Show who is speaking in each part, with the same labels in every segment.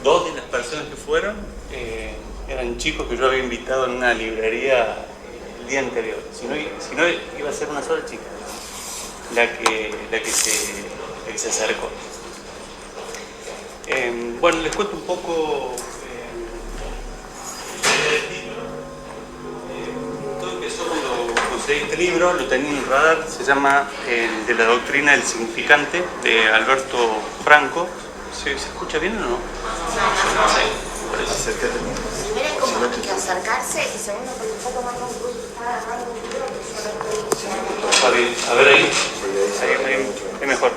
Speaker 1: Dos de las personas que fueron eran chicos que yo había invitado en una librería el día anterior. Si no iba a ser una sola chica la que se acercó. Bueno, les cuento un poco el título. Todo empezó cuando conseguí este libro, lo tenía en el radar, se llama De la doctrina del significante, de Alberto Franco. ¿Se escucha bien o no? Sí, parece.
Speaker 2: Primero es como que acercarse y segundo porque un poco más concluso está agarrando un libro que yo no estoy...
Speaker 1: Está bien, a ver ahí. Ahí mejor.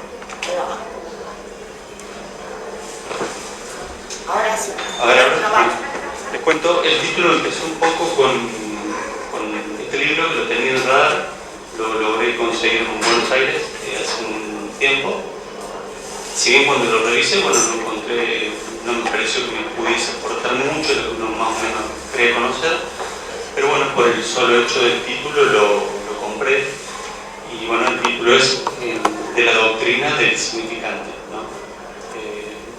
Speaker 2: Ahora sí.
Speaker 1: A ver, les cuento, el título empezó un poco con este libro que lo tenía en el radar, lo logré conseguir en Buenos Aires hace un tiempo. Si bien cuando lo revisé, bueno, lo encontré, no me pareció que me pudiese aportar mucho, lo que uno más o menos cree conocer, pero bueno, por el solo hecho del título lo compré, y bueno, el título es De la doctrina del significante, ¿no?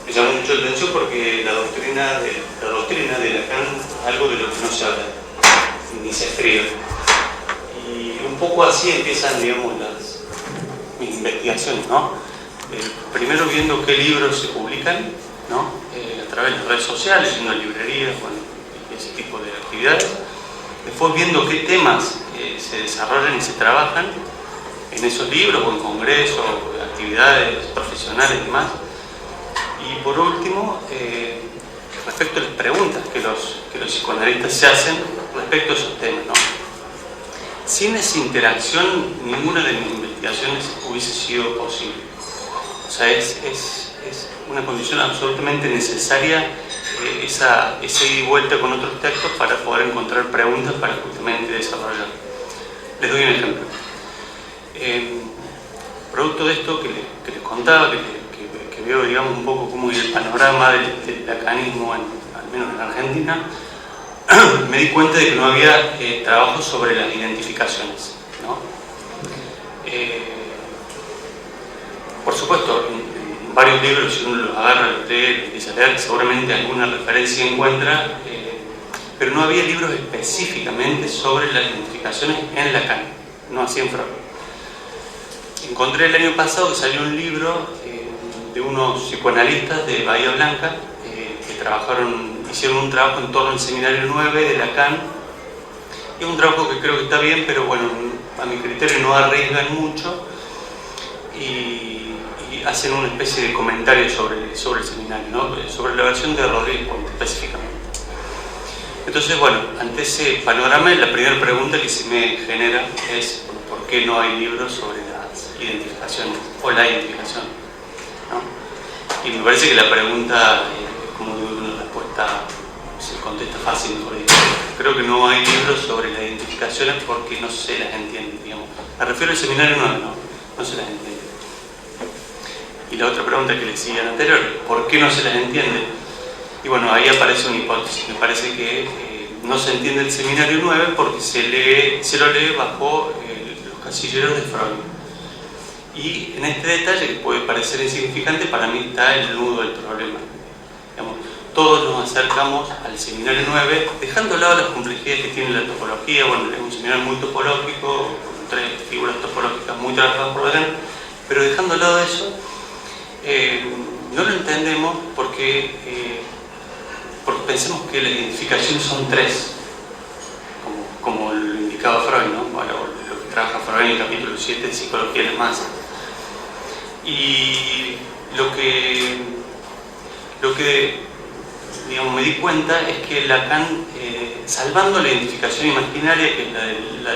Speaker 1: Me llamó mucho la atención porque la doctrina de Lacan es algo de lo que no se habla, ni se escribe, y un poco así empiezan, digamos, mis investigaciones, ¿no? Primero viendo qué libros se publican, ¿no? A través de las redes sociales, yendo a librerías, bueno, ese tipo de actividades. Después viendo qué temas se desarrollan y se trabajan en esos libros o en congresos, actividades profesionales y demás. Y por último, respecto a las preguntas que los psicoanalistas se hacen respecto a esos temas, ¿no? Sin esa interacción, ninguna de mis investigaciones hubiese sido posible. O sea, es una condición absolutamente necesaria esa ida y vuelta con otros textos para poder encontrar preguntas para justamente desarrollar. Les doy un ejemplo. Producto de esto que les contaba, que veo, digamos, un poco como el panorama del lacanismo, al menos en Argentina, me di cuenta de que no había trabajo sobre las identificaciones, ¿no? Por supuesto, en varios libros, si uno los agarra, los lee, los empieza a leer, seguramente alguna referencia encuentra, pero no había libros específicamente sobre las identificaciones en Lacan, no así en Freud. Encontré el año pasado que salió un libro de unos psicoanalistas de Bahía Blanca que hicieron un trabajo en torno al Seminario 9 de Lacan. Es un trabajo que creo que está bien, pero bueno, a mi criterio no arriesgan mucho y hacen una especie de comentario sobre el seminario, ¿no? Sobre la versión de Rodríguez Ponte específicamente. Entonces, bueno, ante ese panorama, la primera pregunta que se me genera es ¿por qué no hay libros sobre las identificaciones o la identificación, ¿no? Y me parece que la pregunta como de una respuesta se contesta fácil, mejor dicho. Creo que no hay libros sobre las identificaciones porque no se las entiende, digamos. Me refiero al seminario 9, no se las entiende. Y la otra pregunta que le sigue anterior, ¿por qué no se las entiende? Y bueno, ahí aparece una hipótesis. Me parece que no se entiende el seminario 9 porque se lo lee bajo los casilleros de Freud. Y en este detalle, que puede parecer insignificante, para mí está el nudo del problema. Digamos, todos nos acercamos al seminario 9, dejando de lado las complejidades que tiene la topología. Bueno, es un seminario muy topológico, con 3 figuras topológicas muy trabajadas por Lacan, pero dejando de lado eso, no lo entendemos porque pensamos que las identificaciones son 3, como lo indicaba Freud, ¿no? Bueno, lo que trabaja Freud en el capítulo 7 de Psicología de las Masas. Y lo que digamos, me di cuenta es que Lacan, salvando la identificación imaginaria, que es la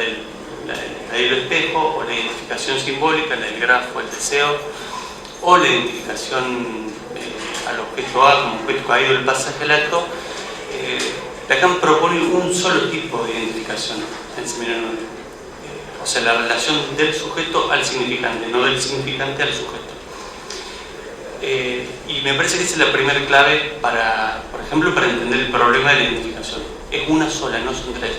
Speaker 1: del espejo, o la identificación simbólica, la del grafo, el deseo, o la identificación al objeto A como objeto caído del pasaje al acto, Lacan propone un solo tipo de identificación en el seminario 9. O sea, la relación del sujeto al significante, no del significante al sujeto. Y me parece que esa es la primera clave para, por ejemplo, para entender el problema de la identificación. Es una sola, no son 3.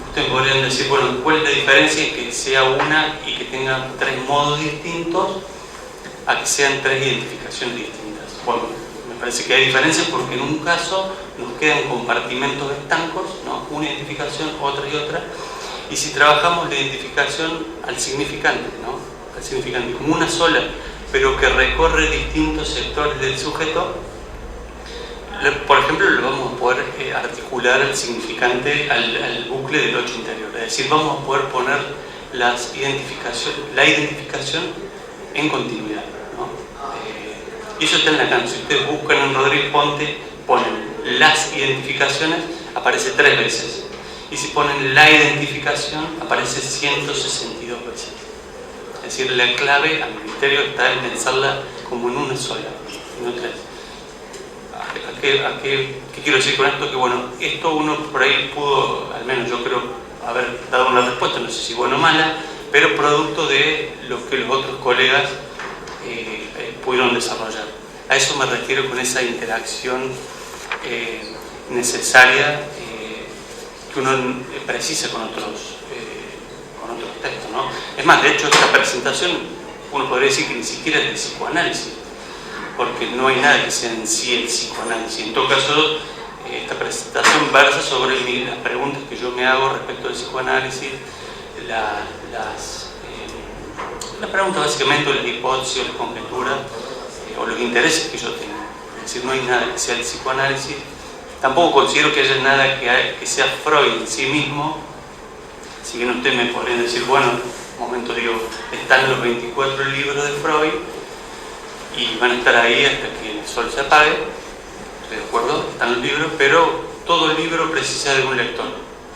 Speaker 1: Ustedes podrían decir, bueno, ¿cuál es la diferencia en que sea una y que tenga 3 modos distintos a que sean 3 identificaciones distintas? Bueno, me Me parece que hay diferencias porque en un caso nos quedan compartimentos estancos, ¿no? Una identificación, otra y otra, y si trabajamos la identificación al significante, ¿no? Al significante como una sola, pero que recorre distintos sectores del sujeto, por ejemplo, lo vamos a poder articular al significante, al bucle del 8 interior, es decir, vamos a poder poner la identificación en continuidad, ¿no? Y eso está en Lacan. Si ustedes buscan en Rodríguez Ponte, ponen las identificaciones, aparece 3 veces. Y si ponen la identificación, aparece 162 veces. Es decir, la clave al criterio está en pensarla como en una sola, no 3. ¿Qué quiero decir con esto? Que bueno, esto uno por ahí pudo, al menos yo creo, haber dado una respuesta, no sé si buena o mala, pero producto de lo que los otros colegas pudieron desarrollar. A eso me refiero con esa interacción necesaria que uno precisa con otros textos, ¿no? Es más, de hecho, esta presentación uno podría decir que ni siquiera es de psicoanálisis, porque no hay nada que sea en sí el psicoanálisis. En todo caso, esta presentación versa sobre las preguntas que yo me hago respecto al psicoanálisis, las preguntas básicamente, o las hipótesis, o las conjeturas, o los intereses que yo tengo. Es decir, no hay nada que sea el psicoanálisis. Tampoco considero que haya nada que sea Freud en sí mismo. Si bien ustedes me podrían decir, bueno, un momento digo, están los 24 libros de Freud y van a estar ahí hasta que el sol se apague. Estoy de acuerdo, están los libros, pero todo el libro precisa de un lector.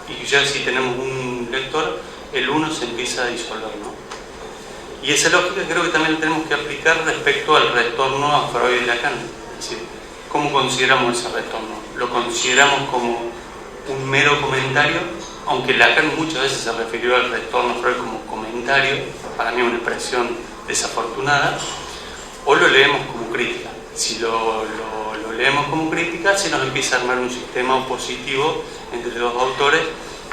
Speaker 1: Y ya si tenemos un lector, el uno se empieza a disolver, ¿no? Y esa lógica creo que también la tenemos que aplicar respecto al retorno a Freud y Lacan. Es decir, ¿cómo consideramos ese retorno? ¿Lo consideramos como un mero comentario? Aunque Lacan muchas veces se refirió al retorno a Freud como comentario, para mí una expresión desafortunada, o lo leemos como crítica. Si lo leemos como crítica, se nos empieza a armar un sistema opositivo entre los dos autores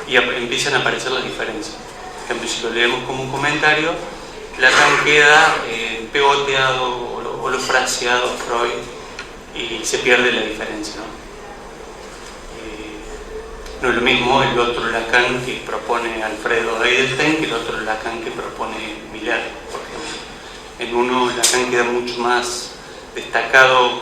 Speaker 1: y empiezan a aparecer las diferencias. Por ejemplo, si lo leemos como un comentario, Lacan queda pegoteado o lo fraseado Freud y se pierde la diferencia, ¿no? No es lo mismo el otro Lacan que propone Alfredo Edelstein que el otro Lacan que propone Miller, por ejemplo. En uno Lacan queda mucho más destacado,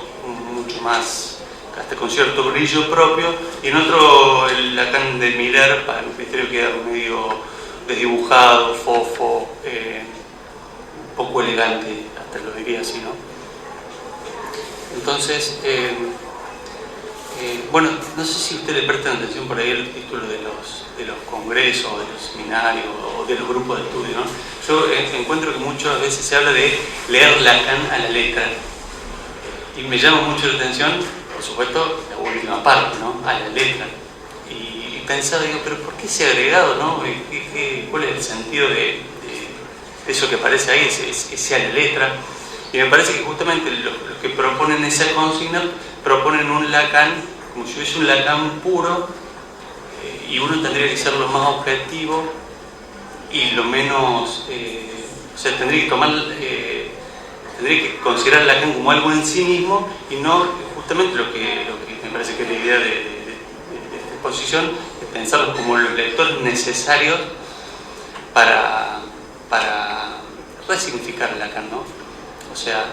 Speaker 1: mucho más, hasta con cierto brillo propio, y en otro el Lacan de Miller, para mi criterio, queda medio desdibujado, fofo, poco elegante, hasta lo diría así, ¿no? Entonces, bueno, no sé si ustedes le prestan atención por ahí a los títulos de los congresos, de los seminarios o de los grupos de estudio, ¿no? Yo encuentro que muchas veces se habla de leer Lacan a la letra y me llama mucho la atención, por supuesto, la última parte, ¿no? A la letra. Y pensaba, digo, pero ¿por qué ese agregado, no? ¿Cuál es el sentido de eso que aparece ahí, ese a la letra? Y me parece que justamente los que proponen esa consigna proponen un Lacan como si hubiese un Lacan puro, y uno tendría que ser lo más objetivo y lo menos, o sea, tendría que considerar Lacan como algo en sí mismo y no justamente lo que me parece que es la idea de esta exposición, es pensarlos como los lectores necesarios para resignificar Lacan, ¿no? O sea,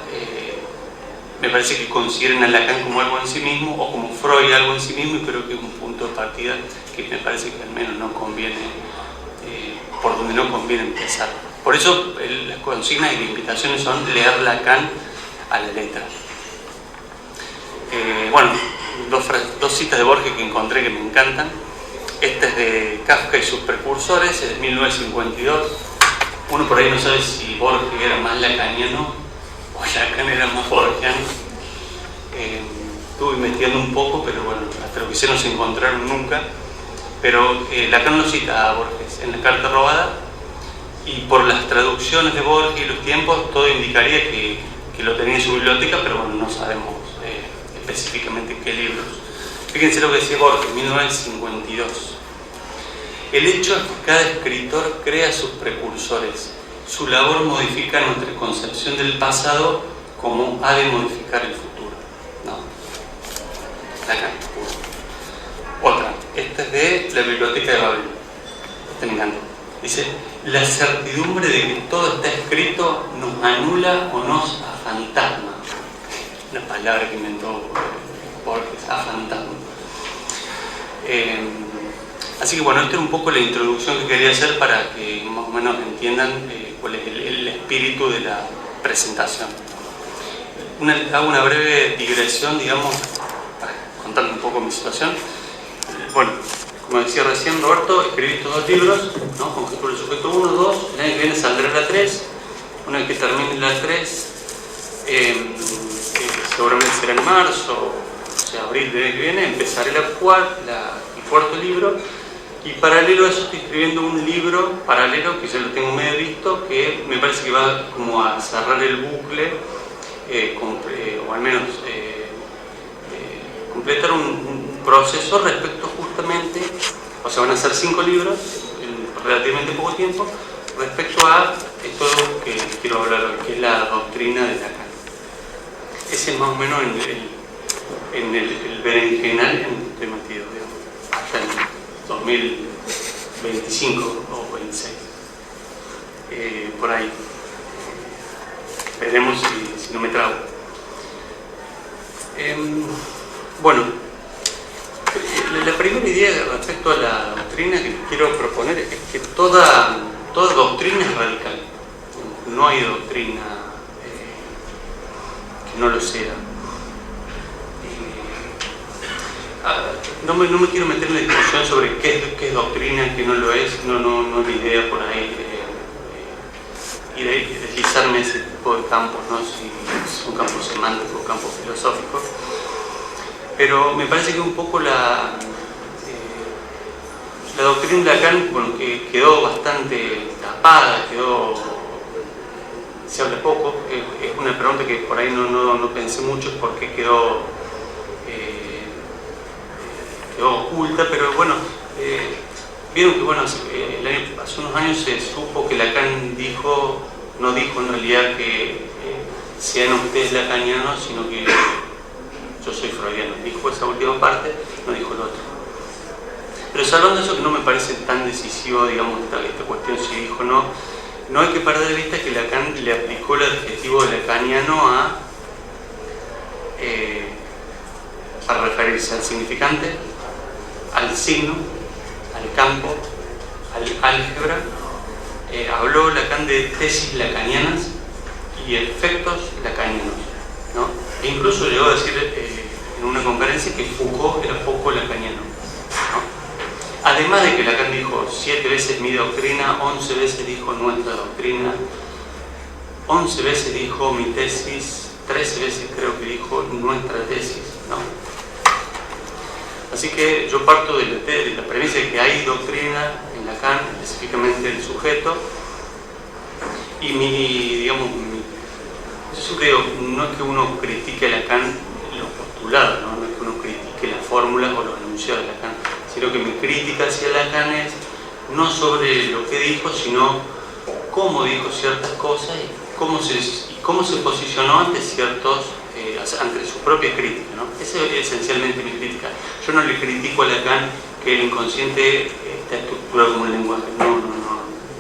Speaker 1: me parece que consideren a Lacan como algo en sí mismo o como Freud algo en sí mismo, y creo que es un punto de partida que me parece que al menos no conviene, por donde no conviene empezar. Por eso las consignas y las invitaciones son leer Lacan a la letra. Bueno, dos citas de Borges que encontré que me encantan. Esta es de Kafka y sus precursores, es de 1952. Uno por ahí no sabe si Borges era más lacaniano o Lacan era más borgiano. Estuve investigando un poco, pero bueno, hasta lo que sé no se encontraron nunca. Pero Lacan lo cita a Borges en la carta robada, y por las traducciones de Borges y los tiempos, todo indicaría que lo tenía en su biblioteca, pero bueno, no sabemos específicamente qué libros. Fíjense lo que decía Borges en 1952. El hecho es que cada escritor crea sus precursores. Su labor modifica nuestra concepción del pasado como ha de modificar el futuro, ¿no? de la Biblioteca de Babel. Este me encanta. Dice, la certidumbre de que todo está escrito nos anula o nos afantasma. Una palabra que inventó Borges, afantasma. Así que bueno, esta era un poco la introducción que quería hacer para que más o menos entiendan cuál es el espíritu de la presentación. Hago una breve digresión, digamos, para contarles un poco mi situación. Bueno, como decía recién Roberto, escribí estos 2 libros, ¿no? Conjetura del sujeto 1, 2, el año que viene saldrá la 3, una vez que termine la 3, seguramente será en marzo, o sea, abril del año que viene, empezaré el cuarto libro, y paralelo a eso estoy escribiendo un libro paralelo, que ya lo tengo medio visto, que me parece que va como a cerrar el bucle, o al menos completar un proceso respecto justamente, o sea, van a ser 5 libros en relativamente poco tiempo, respecto a esto que quiero hablar hoy, que es la doctrina de Lacan. Ese es más o menos en el berenjenal en el que estoy metido, digamos, hasta el 2025 o 26. Por ahí. Veremos si no me trago. Bueno, la primera idea respecto a la doctrina que quiero proponer es que toda doctrina es radical. No hay doctrina que no lo sea. No me quiero meter en la discusión sobre qué es doctrina, qué no lo es. No es mi idea por ahí ir a deslizarme ese tipo de campos, ¿no? Si son campos semánticos o campos filosóficos. Pero me parece que un poco la doctrina de Lacan, bueno, que quedó bastante tapada, se habla poco. Es una pregunta que por ahí no pensé mucho, es por qué quedó oculta, pero bueno, vieron que bueno, hace unos años se supo que Lacan no dijo en realidad que sean ustedes lacanianos, sino que yo soy freudiano. Dijo esa última parte, no dijo lo otro. Pero salvando eso, que no me parece tan decisivo, digamos, esta cuestión si dijo o no hay que perder de vista que Lacan le aplicó el adjetivo de lacaniano para referirse al significante, al signo, al campo, al álgebra. Habló Lacan de tesis lacanianas y efectos lacanianos, ¿no? E incluso llegó a decir en una conferencia que Foucault era poco lacaniano, ¿no? Además de que Lacan dijo 7 veces mi doctrina, 11 veces dijo nuestra doctrina, 11 veces dijo mi tesis, 13 veces creo que dijo nuestra tesis, ¿no? Así que yo parto de la premisa de que hay doctrina en Lacan, específicamente el sujeto, y yo siempre digo, no es que uno critique a Lacan los postulados, no es que uno critique las fórmulas o los enunciados de Lacan, sino que mi crítica hacia Lacan es no sobre lo que dijo, sino cómo dijo ciertas cosas y cómo se posicionó ante ante sus propias críticas, ¿no? Esa es esencialmente mi crítica. Yo no le critico a Lacan que el inconsciente está estructurado como un lenguaje, no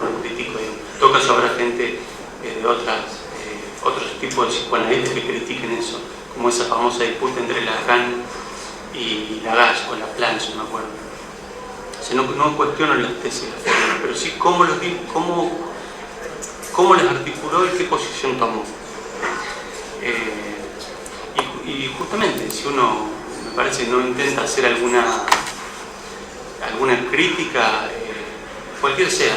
Speaker 1: lo critico. En todo caso habrá gente de otros tipos de psicoanalistas que critiquen eso, como esa famosa disputa entre Lacan y Lagasse o Laplanche, no me acuerdo. O sea, no cuestiono las tesis, pero sí cómo las articuló y qué posición tomó. Y justamente, si uno, me parece, no intenta hacer alguna crítica, cualquiera sea,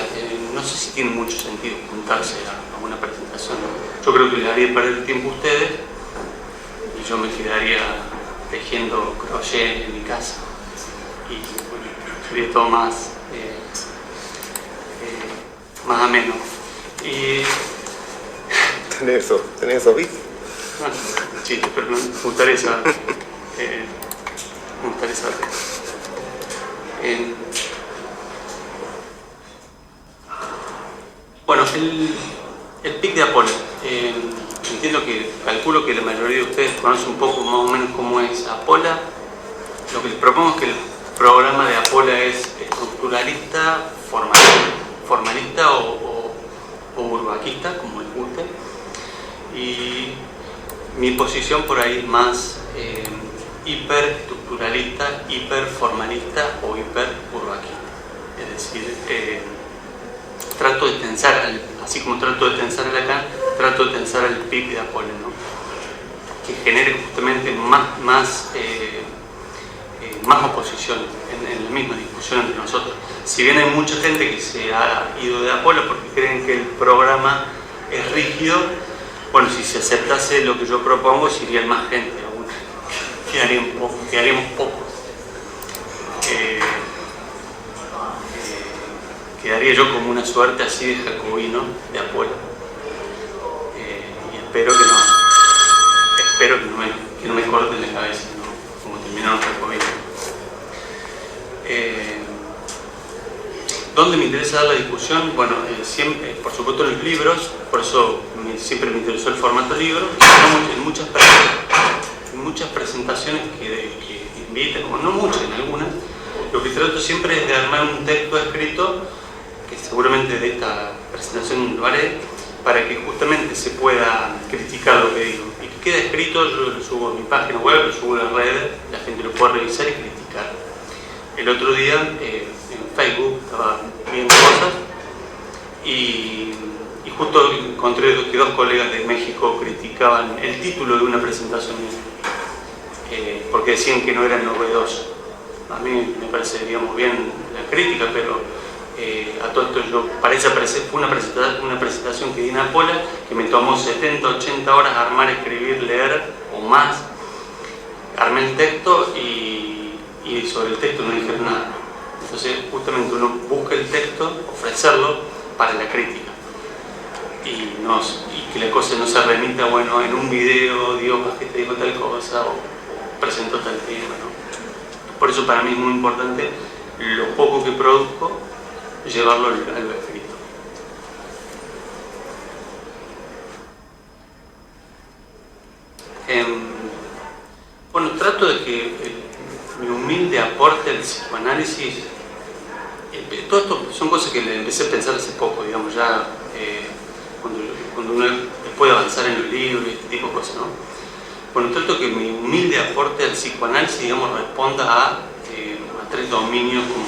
Speaker 1: no sé si tiene mucho sentido juntarse a una presentación. Yo creo que les haría perder el tiempo a ustedes y yo me quedaría tejiendo crochet en mi casa y bueno, sería todo más ameno. Y
Speaker 3: ¿Tenés esos bits?
Speaker 1: bueno, chiste, pero me gustaría saber. Bueno, el pic de Apolo. Calculo que la mayoría de ustedes conocen un poco más o menos cómo es Apolo. Lo que les propongo es que programa de Apola es estructuralista, formalista o burbaquista, como les guste. Y mi posición por ahí es más hiperestructuralista, hiperformalista o hiperburbaquista. Es decir, trato de tensar, así como trato de tensar a Lacan, trato de tensar al PIC de Apola, ¿no? Que genere justamente más oposición en la misma discusión entre nosotros. Si bien hay mucha gente que se ha ido de Apola porque creen que el programa es rígido, bueno, si se aceptase lo que yo propongo, se iría más gente aún. Quedaríamos pocos. Quedaría yo como una suerte así de jacobino de Apola. Y espero que no me corten la cabeza, ¿no? Como terminaron los jacobinos. ¿Dónde me interesa dar la discusión? Bueno, siempre, por supuesto en los libros, por eso siempre me interesó el formato libro, en muchas presentaciones que invitan, o no muchas, en algunas, lo que trato siempre es de armar un texto escrito, que seguramente de esta presentación lo haré, para que justamente se pueda criticar lo que digo. Y que quede escrito, yo lo subo a mi página web, lo subo a las redes, la gente lo puede revisar y criticar. El otro día en Facebook estaba viendo cosas y justo encontré que dos colegas de México criticaban el título de una presentación porque decían que no era novedoso. A mí me parece, digamos, bien la crítica, pero a todo esto fue una presentación que di en Apola, que me tomó 70, 80 horas armar, escribir, leer o más. Armé el texto y sobre el texto no dijeron nada. Entonces justamente uno busca el texto, ofrecerlo para la crítica y que la cosa no se remita, bueno, en un video Dios que te dijo tal cosa o presentó tal tema, ¿no? Por eso para mí es muy importante lo poco que produzco llevarlo al escrito. Bueno, trato de que mi humilde aporte al psicoanálisis, todo esto son cosas que le empecé a pensar hace poco, digamos, ya cuando uno puede avanzar en los libros y este tipo de cosas, ¿no? Bueno, trato que mi humilde aporte al psicoanálisis, digamos, responda a tres dominios como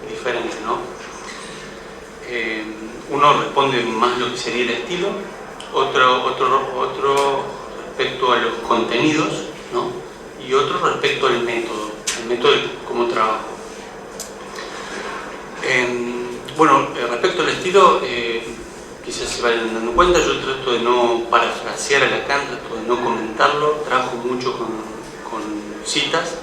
Speaker 1: diferentes, ¿no? Uno responde más lo que sería el estilo, otro respecto a los contenidos, ¿no? Y otro respecto al método de cómo trabajo. Bueno, respecto al estilo, quizás se vayan dando cuenta, yo trato de no parafrasear a Lacan, trato de no comentarlo, trabajo mucho con citas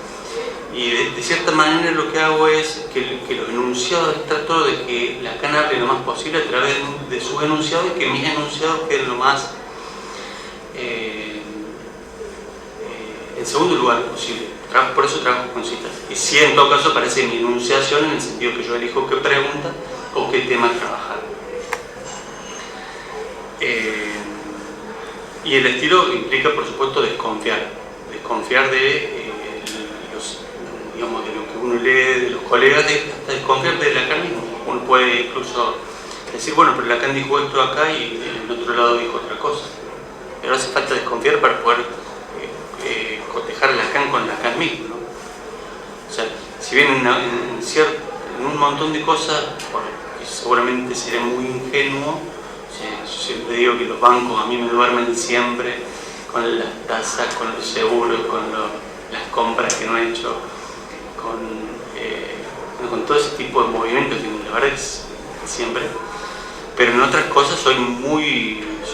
Speaker 1: y de cierta manera lo que hago es que los enunciados, trato de que Lacan hable lo más posible a través de sus enunciados y que mis enunciados queden lo más en segundo lugar posible. Por eso trabajo con citas. Y si en todo caso aparece mi enunciación en el sentido que yo elijo qué pregunta o qué tema trabajar. Y el estilo implica, por supuesto, desconfiar de digamos, de lo que uno lee de los colegas, hasta desconfiar de Lacan mismo. Uno puede incluso decir, bueno, pero Lacan dijo esto acá y en otro lado dijo otra cosa. Pero hace falta desconfiar para poder cotejar a Lacan con Lacan mismo, ¿no? O sea, si bien en un montón de cosas, porque seguramente seré muy ingenuo, yo siempre digo que los bancos a mí me duermen siempre con las tasas, con los seguros, con las compras que no he hecho, con todo ese tipo de movimientos que la verdad es siempre, pero en otras cosas soy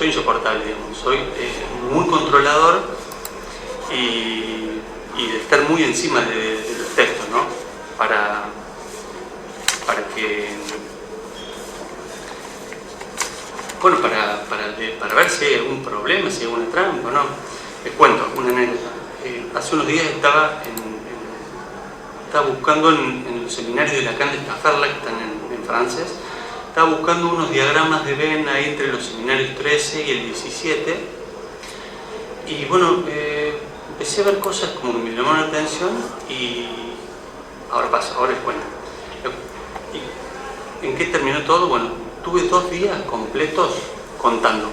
Speaker 1: insoportable, digamos, soy muy controlador y de estar muy encima de los textos, ¿no? Para ver si hay algún problema, si hay alguna trampa, ¿no? Les cuento una anécdota. Hace unos días estaba buscando en los seminarios de Lacan de Staffordshire, que están en francés, estaba buscando unos diagramas de Venn ahí entre los seminarios 13 y el 17, y bueno, empecé a ver cosas como que me llamaron la atención y ahora paso, ahora les cuento. ¿En qué terminó todo? Bueno, tuve 2 días completos contando,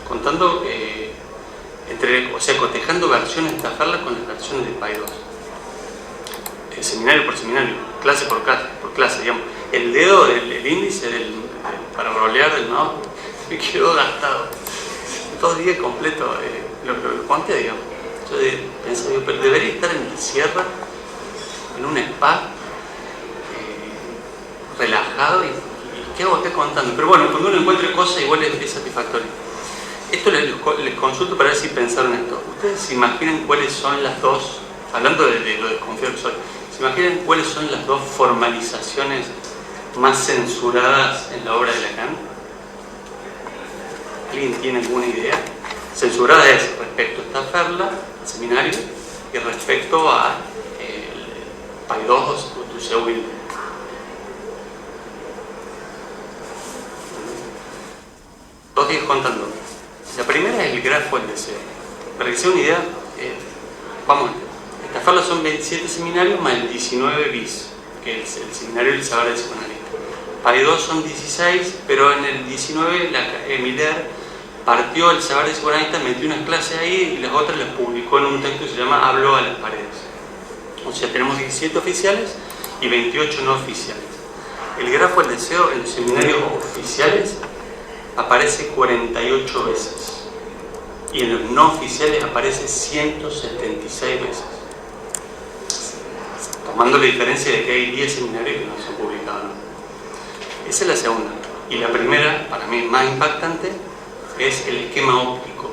Speaker 1: cotejando versiones de Staffordla con las versiones de PAI 2. Seminario por seminario, clase por clase, digamos. El dedo, el índice para rolear del mouse me quedó gastado. 2 días completos, lo conté, digamos. Yo pensé, pero debería estar en la sierra, en un spa, relajado, y ¿qué hago acá contando? Pero bueno, cuando uno encuentre cosas, igual es satisfactorio. Esto les consulto para ver si pensaron esto. ¿Ustedes se imaginan cuáles son las dos, hablando de lo desconfiado que soy, se imaginan cuáles son las 2 formalizaciones más censuradas en la obra de Lacan? ¿Alguien tiene alguna idea? Censurada es respecto a Staffordla, el seminario, y respecto a PAI 2 o Dussel-Wilder. Dos días contando. La primera es el grafo del deseo. Para que se den una idea, vamos, Staffordla son 27 seminarios más el 19 bis, que es el seminario del saber del psicoanalista. PAI 2 son 16, pero en el 19 Miller partió el saber del psicoanalista, metió unas clases ahí y las otras las publicó en un texto que se llama Hablo a las paredes. O sea, tenemos 17 oficiales y 28 no oficiales. El grafo del deseo en los seminarios oficiales aparece 48 veces y en los no oficiales aparece 176 veces, tomando la diferencia de que hay 10 seminarios que no se han publicado, ¿no? Esa es la segunda. Y la primera, para mí más impactante, es el esquema óptico.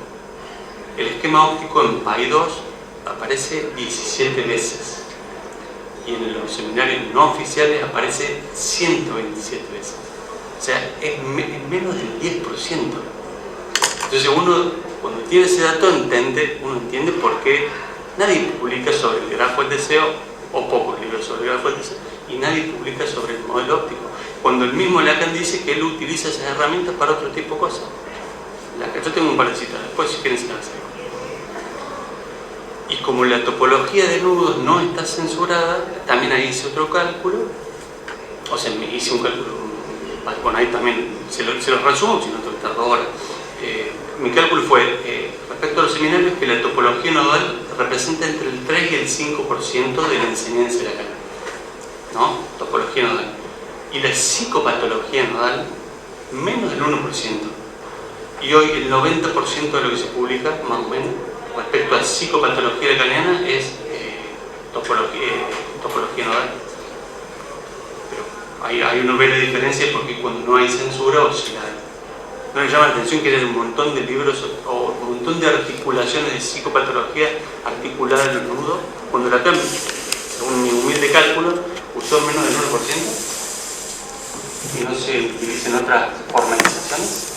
Speaker 1: El esquema óptico en PAI 2 aparece 17 veces y en los seminarios no oficiales aparece 127 veces. O sea, es menos del 10%. Entonces uno, cuando tiene ese dato, uno entiende por qué nadie publica sobre el grafo del deseo, o pocos libros sobre el grafo del deseo, y nadie publica sobre el modelo óptico. Cuando el mismo Lacan dice que él utiliza esas herramientas para otro tipo de cosas. Yo tengo un par de citas, después si quieren se las hago. Y como la topología de nudos no está censurada, también ahí hice otro cálculo, o sea, me hice un cálculo. Bueno, ahí también se los resumo, si no tengo que estar 2 horas. Mi cálculo fue, respecto a los seminarios, que la topología nodal representa entre el 3 y el 5% de la enseñanza de Lacan, ¿no? Topología nodal. Y la psicopatología nodal, menos del 1%. Y hoy el 90% de lo que se publica, más o menos, respecto a psicopatología lacaniana es topología nodal. Ahí uno ve la diferencia porque cuando no hay censura o si hay. No le llama la atención que haya un montón de libros o un montón de articulaciones de psicopatología articuladas en los nudos, cuando Lacan, según mi humilde cálculo, usó menos del 1% y no se utilizan otras formalizaciones.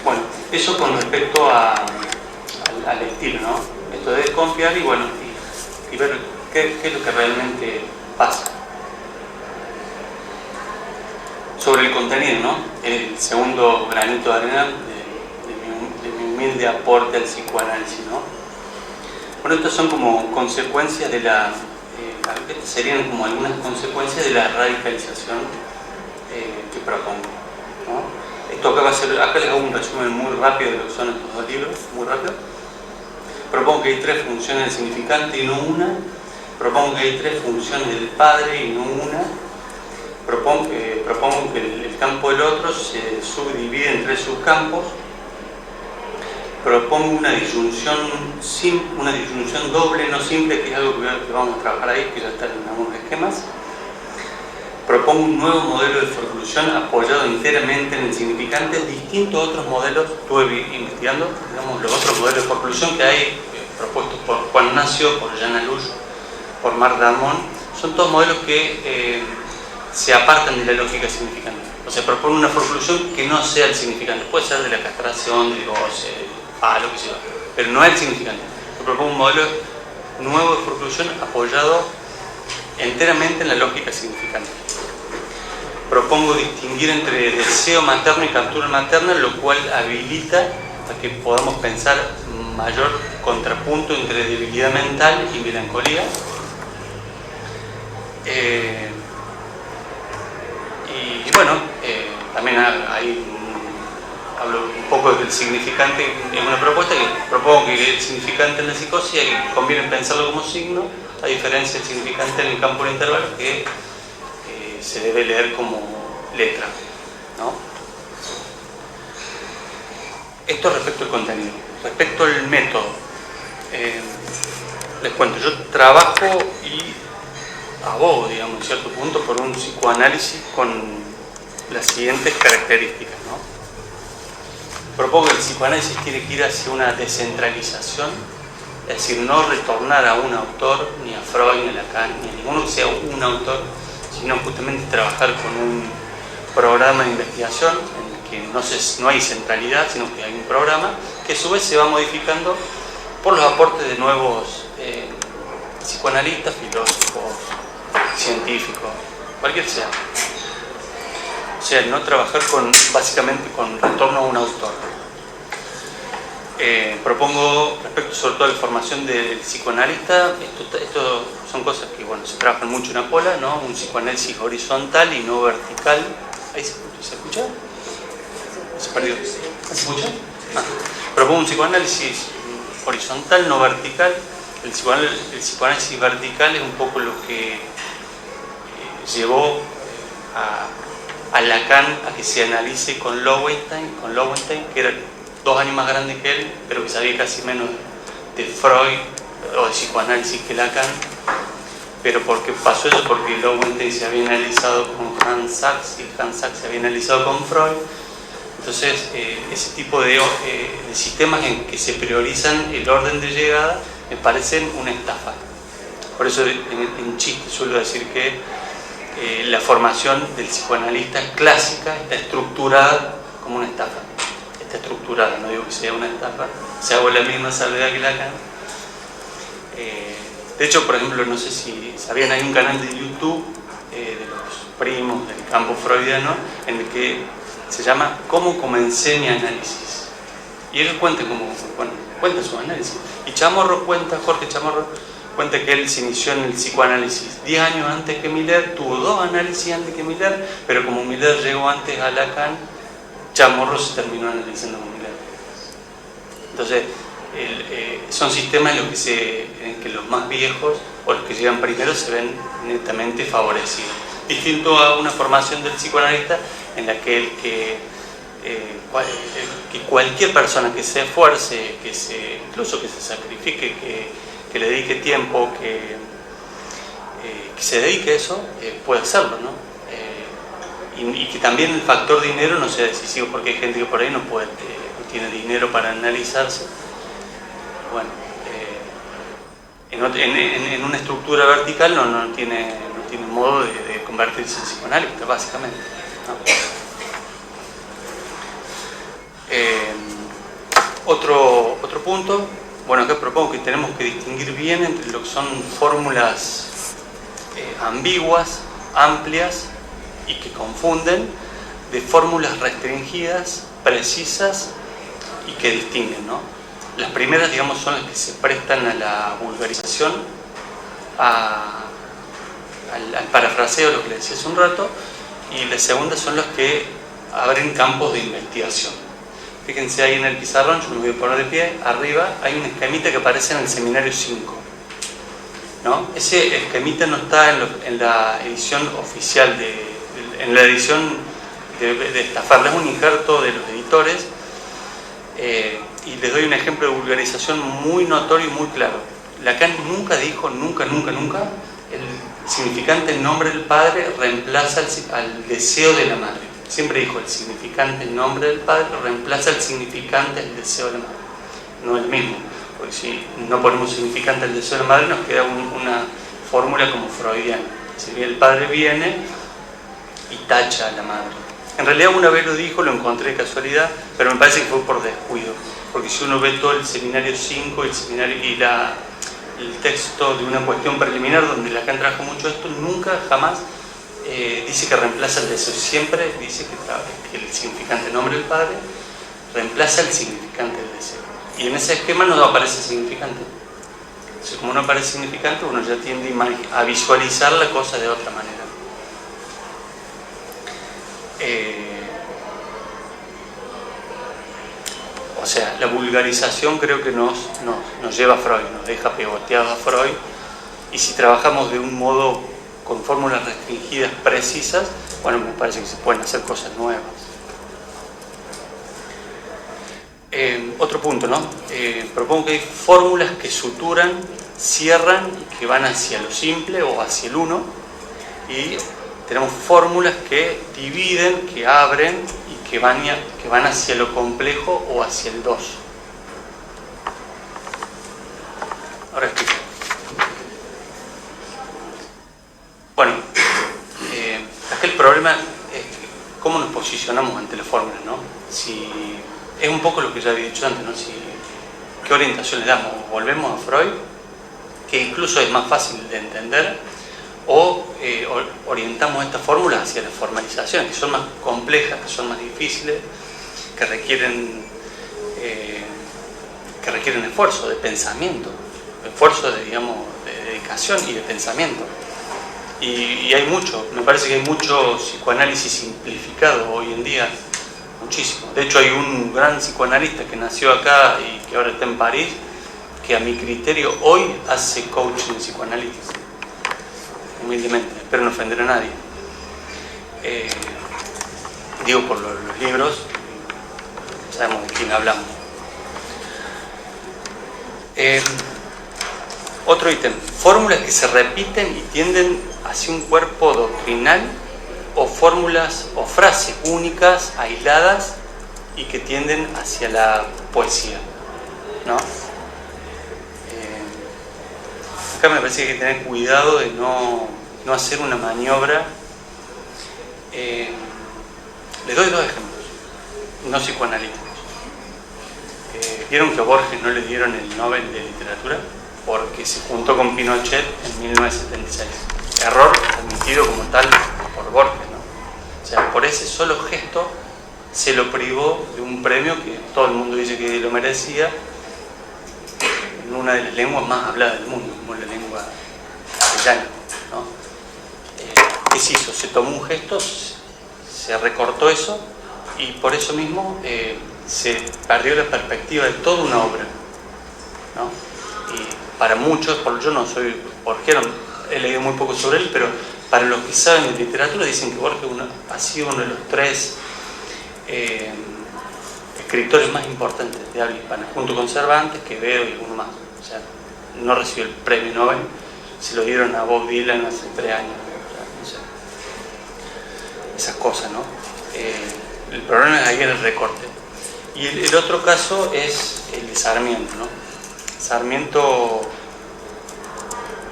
Speaker 1: Bueno, eso con respecto al estilo, ¿no? Esto de desconfiar y bueno, y ver qué es lo que realmente pasa. Sobre el contenido, ¿no? El segundo granito de arena de mi humilde aporte al psicoanálisis, ¿no? Bueno, estas son como consecuencias de estas serían como algunas consecuencias de la radicalización que propongo, ¿no? Esto acá les hago un resumen muy rápido de lo que son estos 2 libros, muy rápido. Propongo que hay 3 funciones del significante y no una. Propongo que hay 3 funciones del padre y no una. Propongo que el campo del otro se subdivide en 3 subcampos. Propongo una disyunción doble, no simple, que es algo que vamos a trabajar ahí, que ya está en algunos esquemas. Propongo un nuevo modelo de forclusión apoyado enteramente en el significante, distinto a otros modelos. Estuve investigando, digamos, los otros modelos de forclusión que hay propuestos por Juan Nacio, por Jean Alouche, por Marc Darmon. Son todos modelos que se apartan de la lógica significante. O sea, proponen una forclusión que no sea el significante. Puede ser de la castración, de goce, lo que sea, pero no es el significante. Yo propongo un modelo nuevo de forclusión apoyado enteramente en la lógica significante. propongo distinguir entre deseo materno y captura materna, lo cual habilita a que podamos pensar mayor contrapunto entre debilidad mental y melancolía. Y bueno, también hablo un poco del significante en una propuesta que propongo que el significante en la psicosis conviene pensarlo como signo, a diferencia del significante en el campo de intervalos que se debe leer como letra, ¿no? Esto respecto al contenido. Respecto al método, les cuento, yo trabajo y abogo, digamos, en cierto punto, por un psicoanálisis con las siguientes características, ¿no? Propongo que el psicoanálisis tiene que ir hacia una descentralización, es decir, no retornar a un autor, ni a Freud, ni a Lacan, ni a ninguno que sea un autor, sino justamente trabajar con un programa de investigación en el que no hay centralidad, sino que hay un programa que a su vez se va modificando por los aportes de nuevos psicoanalistas, filósofos, científicos, cualquier sea. O sea, no trabajar básicamente con retorno a un autor. Propongo, respecto sobre todo a la formación del psicoanalista, esto son cosas que bueno, se trabajan mucho en Apola, ¿no? Un psicoanálisis horizontal y no vertical. ¿Ahí se escucha? ¿Se perdió? ¿Se escucha? Propongo un psicoanálisis horizontal, no vertical. El psicoanálisis vertical es un poco lo que llevó a Lacan a que se analice con Lowenstein, que era 2 años más grande que él, pero que sabía casi menos de Freud o de psicoanálisis que Lacan. Pero ¿por qué pasó eso? Porque Lowenstein se había analizado con Hans Sachs y Hans Sachs se había analizado con Freud. Entonces, ese tipo de sistemas en que se priorizan el orden de llegada me parecen una estafa. Por eso en chiste suelo decir que la formación del psicoanalista clásica está estructurada como una estafa. Está estructurada, no digo que sea una estafa, se hago la misma salvedad que Lacan. De hecho, por ejemplo, no sé si sabían, hay un canal de YouTube de los primos del campo freudiano en el que se llama ¿Cómo comencé mi análisis? Y ellos cuentan su análisis. Y Jorge Chamorro cuenta que él se inició en el psicoanálisis 10 años antes que Miller, tuvo 2 análisis antes que Miller, pero como Miller llegó antes a Lacan, Chamorro se terminó analizando con Miller. Entonces, son sistemas en que los más viejos o los que llegan primero se ven netamente favorecidos. Distinto a una formación del psicoanalista en la que cualquier persona que se esfuerce, incluso que se sacrifique, que le dedique tiempo, que se dedique a eso, puede hacerlo, ¿no? Y que también el factor dinero no sea decisivo, porque hay gente que por ahí no tiene dinero para analizarse. Bueno, en una estructura vertical no tiene modo de convertirse en psicoanalista, básicamente, ¿no? Otro punto, bueno, acá propongo que tenemos que distinguir bien entre lo que son fórmulas ambiguas, amplias y que confunden, de fórmulas restringidas, precisas y que distinguen, ¿no? Las primeras, digamos, son las que se prestan a la vulgarización, al parafraseo, lo que le decía hace un rato, y las segundas son las que abren campos de investigación. Fíjense ahí en el pizarrón, yo me voy a poner de pie, arriba hay un esquemita que aparece en el seminario 5, ¿no? Ese esquemita no está en la edición oficial, en la edición de Estafarla, es un injerto de los editores, y les doy un ejemplo de vulgarización muy notorio y muy claro. Lacan nunca dijo, nunca, el significante, el nombre del padre reemplaza al deseo de la madre. Siempre dijo, el significante, el nombre del padre reemplaza el significante, el deseo de la madre. No es el mismo, porque si no ponemos significante al deseo de la madre nos queda una fórmula como freudiana. Si el padre viene y tacha a la madre. En realidad una vez lo dijo, lo encontré de casualidad, pero me parece que fue por descuido. Porque si uno ve todo el seminario 5 el texto de una cuestión preliminar donde Lacan trajo mucho esto, nunca jamás dice que reemplaza el deseo. Siempre dice que el significante nombre del Padre reemplaza el significante del deseo. Y en ese esquema no aparece significante. Entonces, como no aparece significante, uno ya tiende a visualizar la cosa de otra manera. O sea, la vulgarización creo que nos lleva a Freud, nos deja pegoteado a Freud, y si trabajamos de un modo con fórmulas restringidas precisas, bueno, me parece que se pueden hacer cosas nuevas. Otro punto, ¿no? Propongo que hay fórmulas que suturan, cierran y que van hacia lo simple o hacia el uno, y tenemos fórmulas que dividen, que abren y que van hacia lo complejo o hacia el dos. Ahora explico. Bueno, acá el problema es cómo nos posicionamos ante las fórmulas, ¿no? Si es un poco lo que ya había dicho antes, ¿no? ¿Qué orientación le damos? ¿Volvemos a Freud, que incluso es más fácil de entender, o orientamos estas fórmulas hacia las formalizaciones, que son más complejas, que son más difíciles, que requieren esfuerzo de pensamiento, esfuerzo de dedicación y de pensamiento? Y hay mucho, me parece que hay mucho psicoanálisis simplificado hoy en día, muchísimo. De hecho, hay un gran psicoanalista que nació acá y que ahora está en París, que a mi criterio hoy hace coaching psicoanalítico, humildemente, espero no ofender a nadie. Digo por los libros, sabemos de quién hablamos. Otro ítem, fórmulas que se repiten y tienden hacia un cuerpo doctrinal, o fórmulas o frases únicas, aisladas y que tienden hacia la poesía, ¿no? Acá me parece que hay que tener cuidado de no hacer una maniobra. Les doy dos ejemplos no psicoanalíticos. ¿Vieron que a Borges no le dieron el Nobel de Literatura? Porque se juntó con Pinochet en 1976. Error admitido como tal por Borges, ¿no? O sea, por ese solo gesto se lo privó de un premio que todo el mundo dice que lo merecía, en una de las lenguas más habladas del mundo, como la lengua castellana, ¿no? ¿Qué se hizo? Se tomó un gesto, se recortó eso, y por eso mismo se perdió la perspectiva de toda una obra, ¿no? Y para muchos, yo no soy borgiano, he leído muy poco sobre él, pero para los que saben de literatura dicen que Borges ha sido uno de los tres escritores más importantes de habla hispana, junto con Cervantes, Quevedo y alguno más. O sea, no recibió el premio Nobel, se lo dieron a Bob Dylan hace 3 años. O sea, esas cosas, ¿no? El problema es ahí en el recorte. Y el otro caso es el de Sarmiento, ¿no? Sarmiento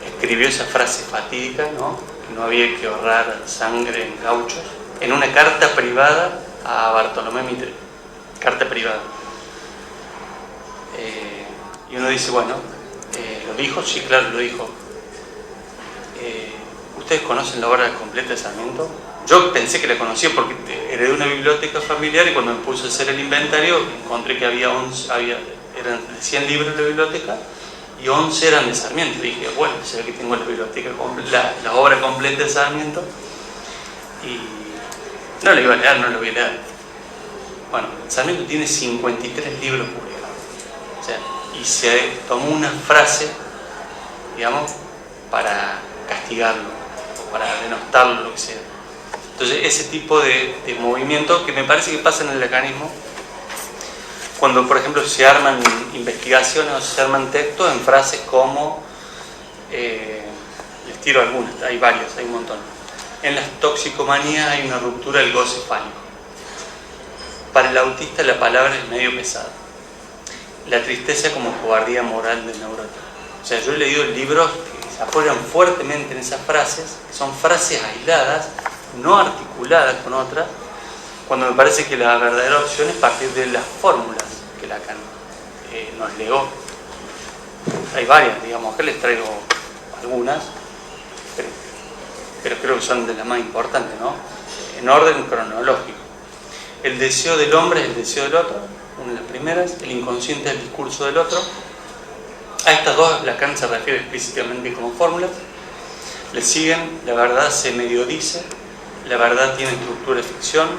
Speaker 1: escribió esa frase fatídica, ¿no? Que no había que ahorrar sangre en gauchos, en una carta privada a Bartolomé Mitre, carta privada. Y uno dice, bueno, ¿lo dijo? Sí, claro, lo dijo. ¿Ustedes conocen la obra completa de Sarmiento? Yo pensé que la conocía porque heredé una biblioteca familiar, y cuando me puse a hacer el inventario encontré que eran 100 libros en la biblioteca y 11 eran de Sarmiento. Y dije, bueno, se ve que tengo la biblioteca, la obra completa de Sarmiento, y no la iba a leer, no la voy a leer. Bueno, Sarmiento tiene 53 libros publicados. O sea, y se tomó una frase, digamos, para castigarlo o para denostarlo, lo que sea. Entonces, ese tipo de movimiento que me parece que pasa en el lacanismo, cuando, por ejemplo, se arman investigaciones o se arman textos en frases como, les tiro algunas, hay varias, hay un montón. En las toxicomanías hay una ruptura del goce fálico. Para el autista la palabra es medio pesada. La tristeza como cobardía moral del neurótico. O sea, yo he leído libros que se apoyan fuertemente en esas frases, que son frases aisladas, no articuladas con otras, cuando me parece que la verdadera opción es partir de las fórmulas que Lacan nos legó. Hay varias, digamos, acá les traigo algunas, pero creo que son de las más importantes, ¿no? En orden cronológico. El deseo del hombre es el deseo del otro, una de las primeras. El inconsciente es el discurso del otro. A estas dos Lacan se refiere explícitamente como fórmulas. Le siguen: la verdad se medio dice, la verdad tiene estructura de ficción,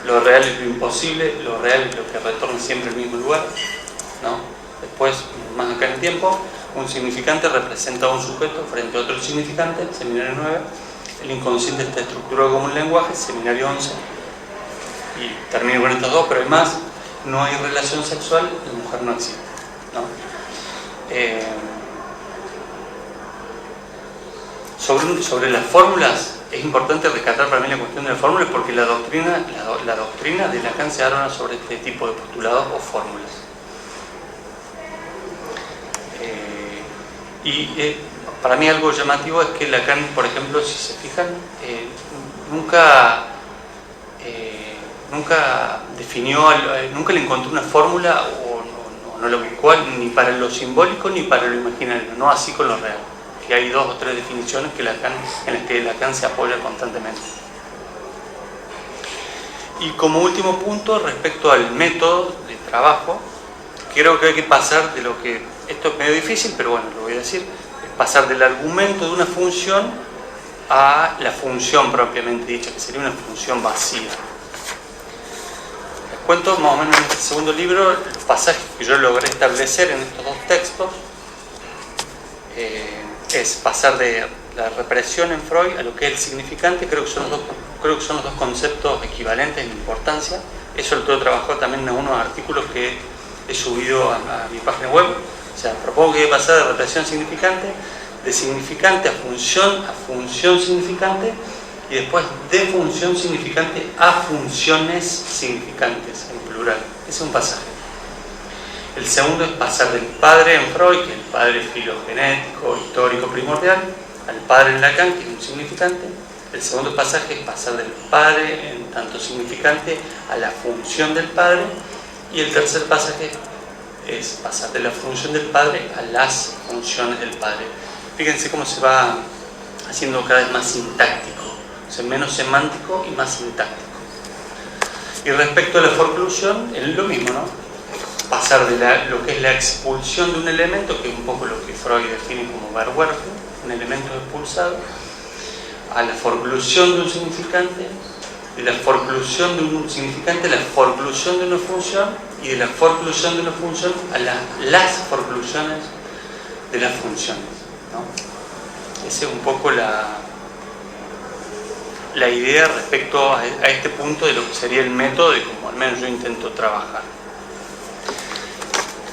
Speaker 1: lo real es lo imposible, lo real es lo que retorna siempre al mismo lugar, ¿no? Después, más acá en el tiempo, un significante representa a un sujeto frente a otro significante, seminario 9. El inconsciente está estructurado como un lenguaje, seminario 11. Y termino con estos dos, pero hay más. No hay relación sexual, la mujer no existe, ¿no? Sobre las fórmulas, es importante rescatar para mí la cuestión de las fórmulas, porque la doctrina de Lacan se arma sobre este tipo de postulados o fórmulas. Para mí algo llamativo es que Lacan, por ejemplo, si se fijan, nunca definió, nunca le encontró una fórmula o no lo buscó ni para lo simbólico ni para lo imaginario, no así con lo real, que hay 2 o 3 definiciones en las que Lacan se apoya constantemente. Y como último punto, respecto al método de trabajo, creo que hay que pasar de lo que, esto es medio difícil, pero bueno, lo voy a decir, es pasar del argumento de una función a la función propiamente dicha, que sería una función vacía. Les cuento más o menos en este segundo libro los pasajes que yo logré establecer en estos 2 textos. Es pasar de la represión en Freud a lo que es el significante. Creo que son los dos conceptos equivalentes en importancia. Eso lo tengo trabajado también en unos artículos que he subido a mi página web. O sea, propongo que pasar de represión significante, de significante a función significante, y después de función significante a funciones significantes, en plural. Ese es un pasaje. El segundo es pasar del padre en Freud, que es el padre filogenético, histórico, primordial, al padre en Lacan, que es un significante. El segundo pasaje es pasar del padre en tanto significante a la función del padre. Y el tercer pasaje es pasar de la función del padre a las funciones del padre. Fíjense cómo se va haciendo cada vez más sintáctico, o sea, menos semántico y más sintáctico. Y respecto a la forclusión, es lo mismo, ¿no? Pasar de lo que es la expulsión de un elemento, que es un poco lo que Freud define como Verwerfen, un elemento expulsado, a la forclusión de un significante, de la forclusión de un significante a la forclusión de una función, y de la forclusión de una función a las forclusiones de las funciones, ¿no? Esa es un poco la idea respecto a este punto de lo que sería el método y como al menos yo intento trabajar.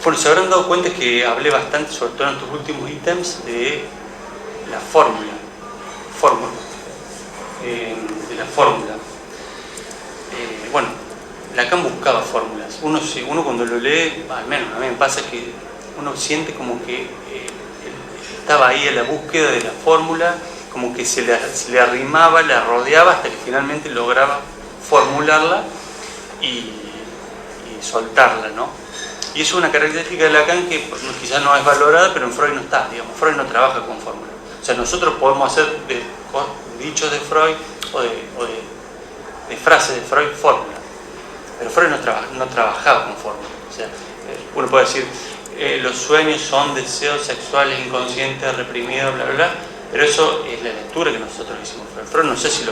Speaker 1: Bueno, se habrán dado cuenta que hablé bastante, sobre todo en estos últimos ítems, de la fórmula. Bueno, Lacan buscaba fórmulas. Uno cuando lo lee, al menos a mí me pasa que uno siente como que estaba ahí a la búsqueda de la fórmula, como que se le arrimaba, la rodeaba hasta que finalmente lograba formularla y soltarla, ¿no? Y eso es una característica de Lacan que quizás no es valorada, pero en Freud no está, digamos. Freud no trabaja con fórmulas. O sea, nosotros podemos hacer de dichos de Freud o de frases de Freud fórmulas, pero Freud no trabajaba con fórmulas. O sea, uno puede decir, los sueños son deseos sexuales inconscientes, reprimidos, bla, bla, bla, pero eso es la lectura que nosotros hicimos. Freud no sé si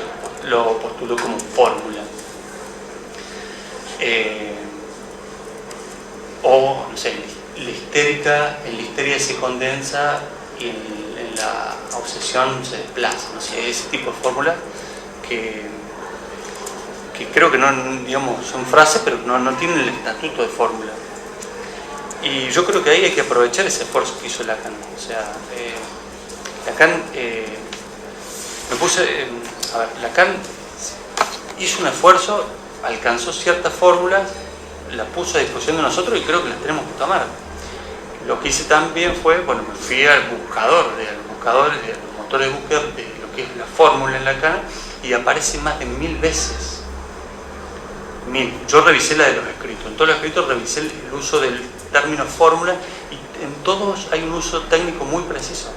Speaker 1: lo postuló como fórmula. O, no sé, en la histeria se condensa y en la obsesión se desplaza, no sé, ese tipo de fórmulas que creo que no, digamos, son frases, pero no tienen el estatuto de fórmula. Y yo creo que ahí hay que aprovechar ese esfuerzo que hizo Lacan. O sea, Lacan, Lacan hizo un esfuerzo, alcanzó ciertas fórmulas, las puso a disposición de nosotros y creo que las tenemos que tomar. Lo que hice también fue, bueno, me fui al buscador, de los motores de búsqueda de lo que es la fórmula en Lacan, y aparece más de 1000 veces. 1000. Yo revisé la de los escritos. En todos los escritos revisé el uso del término fórmula y en todos hay un uso técnico muy preciso.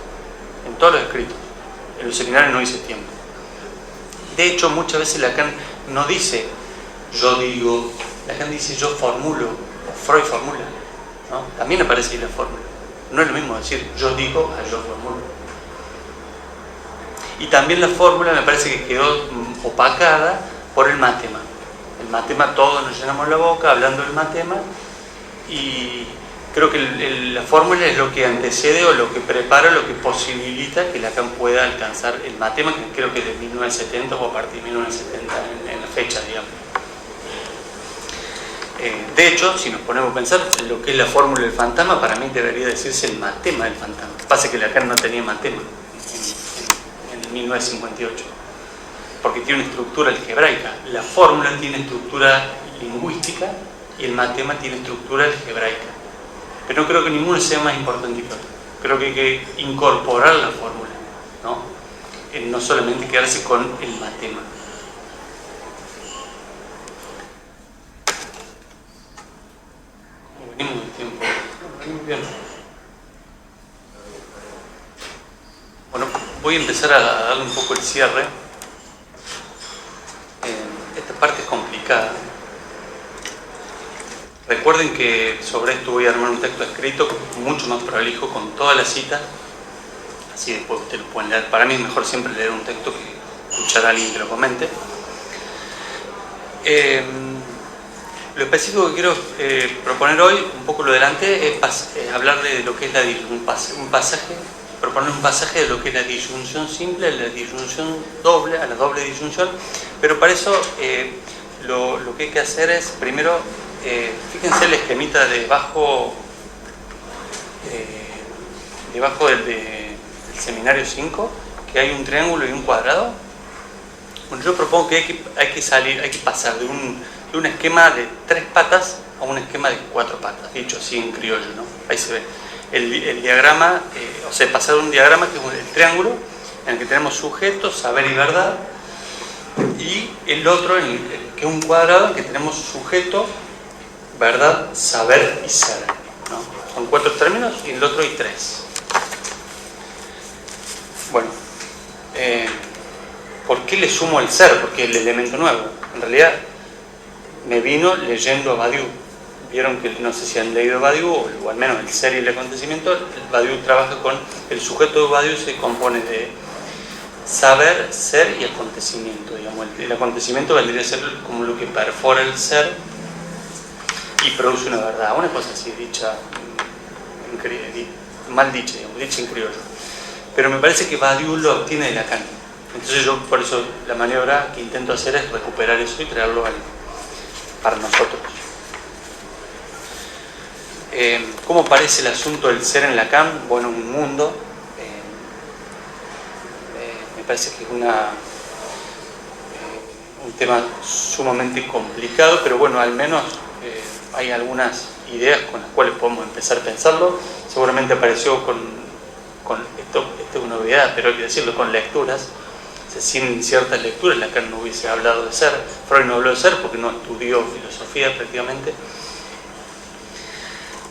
Speaker 1: En todos los escritos. En los seminarios no hice tiempo. De hecho, muchas veces Lacan no dice yo digo, Lacan dice yo formulo, o Freud formula, ¿no? También aparece ahí la fórmula. No es lo mismo decir yo digo a yo formulo. Y también la fórmula me parece que quedó opacada por el matema. El matema, todos nos llenamos la boca hablando del matema, y creo que la fórmula es lo que antecede o lo que prepara, lo que posibilita que Lacan pueda alcanzar el matema, que creo que es de 1970 o a partir de 1970 en la fecha, digamos. De hecho, si nos ponemos a pensar lo que es la fórmula del fantasma, para mí debería decirse el matema del fantasma. Lo que pasa es que Lacan no tenía matema en 1958, porque tiene una estructura algebraica. La fórmula tiene estructura lingüística y el matema tiene estructura algebraica. Pero no creo que ninguno sea más importante que otro. Creo que hay que incorporar la fórmula, ¿no? No solamente quedarse con el matema. Venimos de tiempo. Venimos bien. Bueno, voy a empezar a darle un poco el cierre. Esta parte es complicada. Recuerden que sobre esto voy a armar un texto escrito mucho más prolijo, con toda la cita, así después ustedes lo pueden leer. Para mí es mejor siempre leer un texto que escuchar a alguien que lo comente. Lo específico que quiero proponer hoy, un poco lo delante, es hablar de lo que es proponer un pasaje de lo que es la disyunción simple, la disyunción doble, a la doble disyunción, pero para eso lo que hay que hacer es, primero, fíjense el esquemita debajo del seminario 5, que hay un triángulo y un cuadrado. Bueno, yo propongo que hay que pasar de un esquema de 3 patas a un esquema de 4 patas, dicho así en criollo, ¿no? Ahí se ve el diagrama, o sea, pasar de un diagrama que es el triángulo, en el que tenemos sujeto, saber y verdad, y el otro, que es un cuadrado, en el que tenemos sujeto, verdad, saber y ser, ¿no? Son 4 términos y en el otro hay 3. Bueno, ¿por qué le sumo el ser? Porque es el elemento nuevo. En realidad me vino leyendo a Badiou. Vieron que, no sé si han leído Badiou, o al menos el ser y el acontecimiento. Badiou trabaja con el sujeto de Badiou, se compone de saber, ser y acontecimiento, digamos. El acontecimiento vendría a ser como lo que perfora el ser y produce una verdad, una cosa así dicha, mal dicha, digamos, dicha en criollo. Pero me parece que Badiou lo obtiene de Lacan. Entonces yo, por eso, la maniobra que intento hacer es recuperar eso y traerlo para nosotros. ¿Cómo parece el asunto del ser en Lacan? Bueno, un mundo. Me parece que es un tema sumamente complicado, pero bueno, al menos hay algunas ideas con las cuales podemos empezar a pensarlo. Seguramente apareció esto es una novedad, pero hay que decirlo, con lecturas. O sea, sin ciertas lecturas Lacan no hubiese hablado de ser. Freud no habló de ser porque no estudió filosofía prácticamente.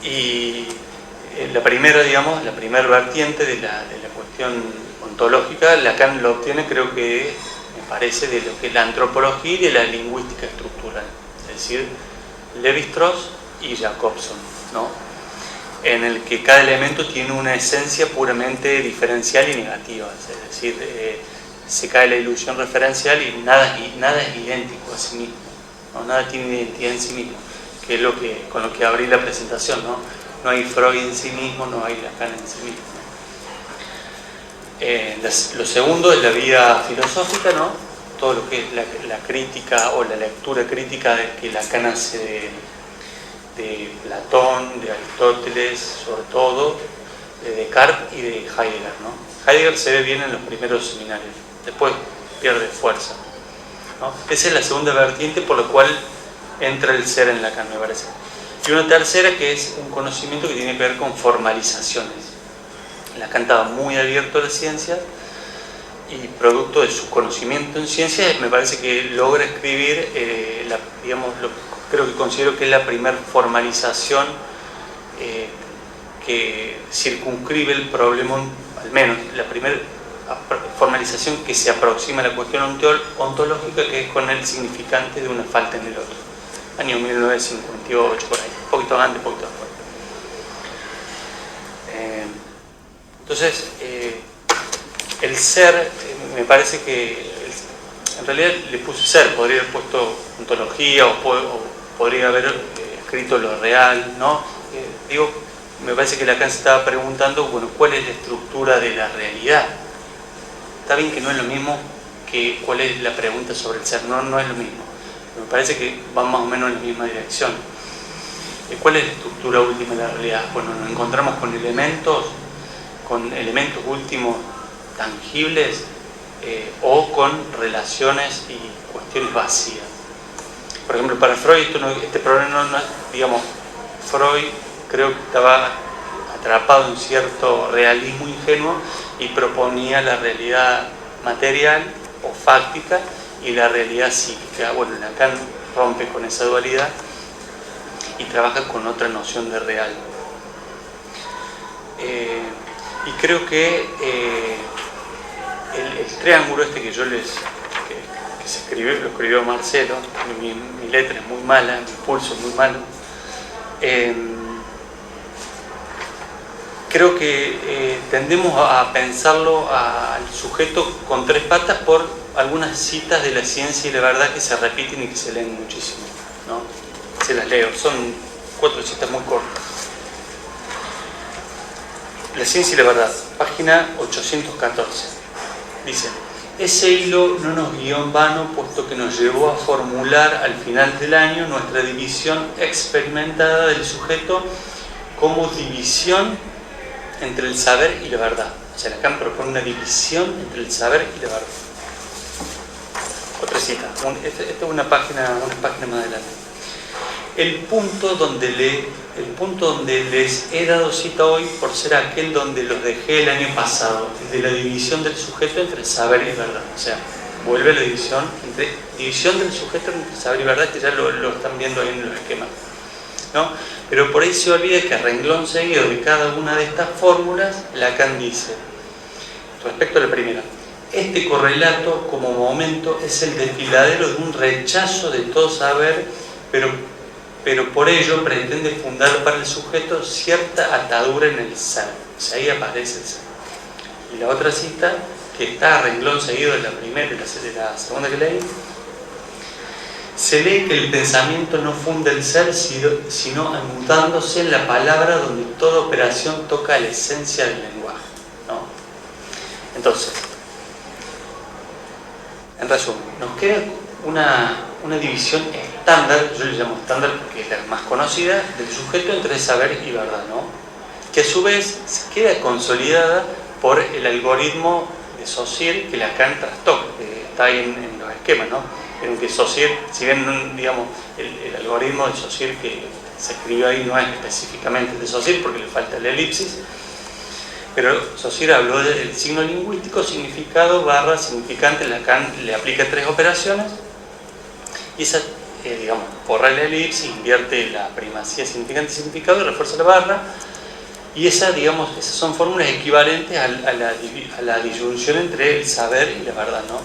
Speaker 1: Y la primera vertiente de la cuestión ontológica, Lacan lo obtiene, creo que, me parece, de lo que es la antropología y de la lingüística estructural, es decir, Lévi-Strauss y Jacobson, ¿no? En el que cada elemento tiene una esencia puramente diferencial y negativa, es decir, se cae la ilusión referencial y nada es idéntico a sí mismo, ¿no? Nada tiene identidad en sí mismo, que es con lo que abrí la presentación, ¿no? No hay Freud en sí mismo, no hay Lacan en sí mismo. Lo segundo es la vía filosófica, ¿no? Todo lo que es la crítica o la lectura crítica que Lacan hace de Platón, de Aristóteles, sobre todo, de Descartes y de Heidegger, ¿no? Heidegger se ve bien en los primeros seminarios, después pierde fuerza, ¿no? Esa es la segunda vertiente por la cual entra el ser en Lacan, me parece. Y una tercera, que es un conocimiento que tiene que ver con formalizaciones. Lacan estaba muy abierto a las ciencias y producto de su conocimiento en ciencias me parece que logra escribir, creo que considero que es la primera formalización que circunscribe el problema, al menos la primera formalización que se aproxima a la cuestión ontológica, que es con el significante de una falta en el otro. Año 1958, por ahí, un poquito antes, un poquito después. Entonces, el ser, me parece que, en realidad le puse ser, podría haber puesto ontología o podría haber escrito lo real, ¿no? Digo, me parece que Lacan se estaba preguntando, bueno, ¿cuál es la estructura de la realidad? Está bien que no es lo mismo que cuál es la pregunta sobre el ser, no es lo mismo. Me parece que van más o menos en la misma dirección. ¿Cuál es la estructura última de la realidad? Bueno, nos encontramos con elementos últimos tangibles o con relaciones y cuestiones vacías. Por ejemplo, para Freud este problema no, digamos, Freud creo que estaba atrapado en cierto realismo ingenuo y proponía la realidad material o fáctica y la realidad psíquica. Bueno, Lacan rompe con esa dualidad y trabaja con otra noción de real. Y creo que el triángulo este que yo que lo escribió Marcelo, mi letra es muy mala, mi pulso es muy malo, creo que tendemos a pensarlo al sujeto con tres patas por algunas citas de la ciencia y la verdad que se repiten y que se leen muchísimo, ¿no? Se las leo, son 4 citas muy cortas. La ciencia y la verdad, página 814. Dice: ese hilo no nos guió en vano, puesto que nos llevó a formular al final del año nuestra división experimentada del sujeto como división entre el saber y la verdad. O sea, Lacan propone una división entre el saber y la verdad. Otra cita, esta es una página más adelante. El punto donde les he dado cita hoy, por ser aquel donde los dejé el año pasado, el de la división del sujeto entre saber y verdad. O sea, vuelve la división del sujeto entre saber y verdad, que ya lo están viendo ahí en los esquemas, ¿no? Pero por ahí se olvida que a renglón seguido de cada una de estas fórmulas, Lacan dice, respecto a la primera: este correlato como momento es el desfiladero de un rechazo de todo saber, pero por ello pretende fundar para el sujeto cierta atadura en el ser. O sea, ahí aparece el ser. Y la otra cita, que está a renglón seguido de la primera y de la segunda que leí, se lee que el pensamiento no funda el ser, sino anudándose en la palabra donde toda operación toca la esencia del lenguaje, ¿no? Entonces, en resumen, nos queda una división estándar, yo le llamo estándar porque es la más conocida, del sujeto entre saber y verdad, ¿no? Que a su vez se queda consolidada por el algoritmo de Saussure que Lacan trastoca, que está ahí en los esquemas, ¿no? En que Saussure, si bien, digamos, el algoritmo de Saussure que se escribió ahí no es específicamente de Saussure porque le falta la elipsis, pero Saussure habló del signo lingüístico, significado / significante. Lacan le aplica 3 operaciones y esa, digamos, borra la elipsis, invierte la primacía significante y significado y refuerza la barra, y esas son fórmulas equivalentes a la disyunción entre el saber y la verdad, ¿no?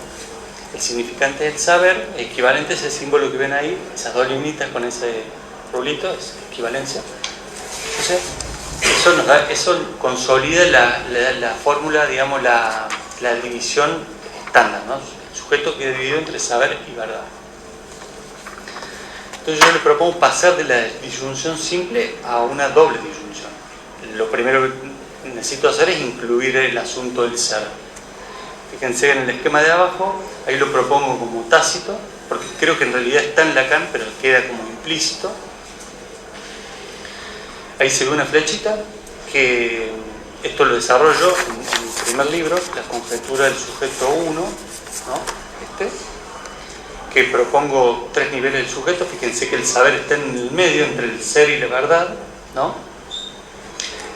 Speaker 1: El significante del saber, equivalente a ese símbolo que ven ahí, esas 2 linitas con ese rulito, es equivalencia. Entonces, eso consolida la fórmula, digamos, la división estándar, ¿no? El sujeto queda dividido entre saber y verdad. Entonces yo le propongo pasar de la disyunción simple a una doble disyunción. Lo primero que necesito hacer es incluir el asunto del ser. Fíjense en el esquema de abajo, ahí lo propongo como tácito, porque creo que en realidad está en Lacan, pero queda como implícito. Ahí se ve una flechita, que esto lo desarrollo en mi primer libro, La conjetura del sujeto 1, ¿no? Que propongo 3 niveles del sujeto. Fíjense que el saber está en el medio entre el ser y la verdad, ¿no?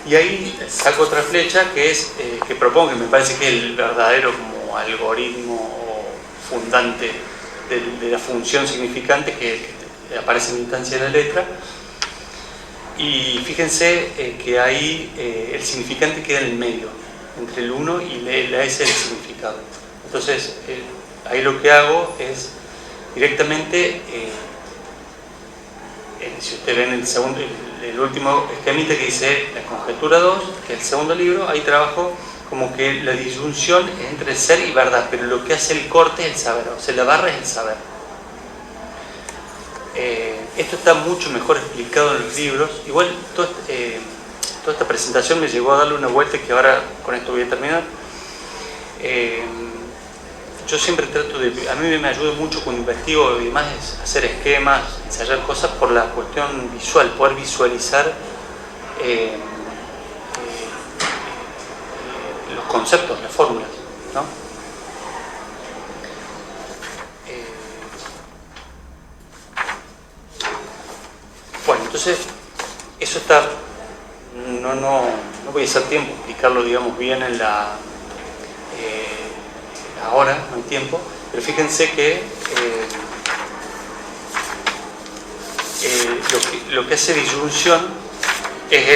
Speaker 1: Y ahí saco otra flecha que es que propongo, que me parece que es el verdadero como algoritmo o fundante de la función significante que aparece en la instancia de la letra. Y fíjense que ahí el significante queda en el medio, entre el 1 y la S del significado. Entonces, ahí lo que hago es directamente, si ustedes ven el último esquemita que dice la conjetura 2, que es el segundo libro, ahí trabajo como que la disyunción es entre ser y verdad, pero lo que hace el corte es el saber, o sea, la barra es el saber. Esto está mucho mejor explicado en los libros. Igual toda esta presentación me llegó a darle una vuelta que ahora con esto voy a terminar. Yo siempre trato de, a mí me ayuda mucho cuando investigo y demás, es hacer esquemas, ensayar cosas por la cuestión visual, poder visualizar los conceptos, las fórmulas, ¿no? Bueno, entonces eso está, no voy a hacer tiempo explicarlo, digamos, bien en la ahora, no hay tiempo, pero fíjense que lo que hace disyunción es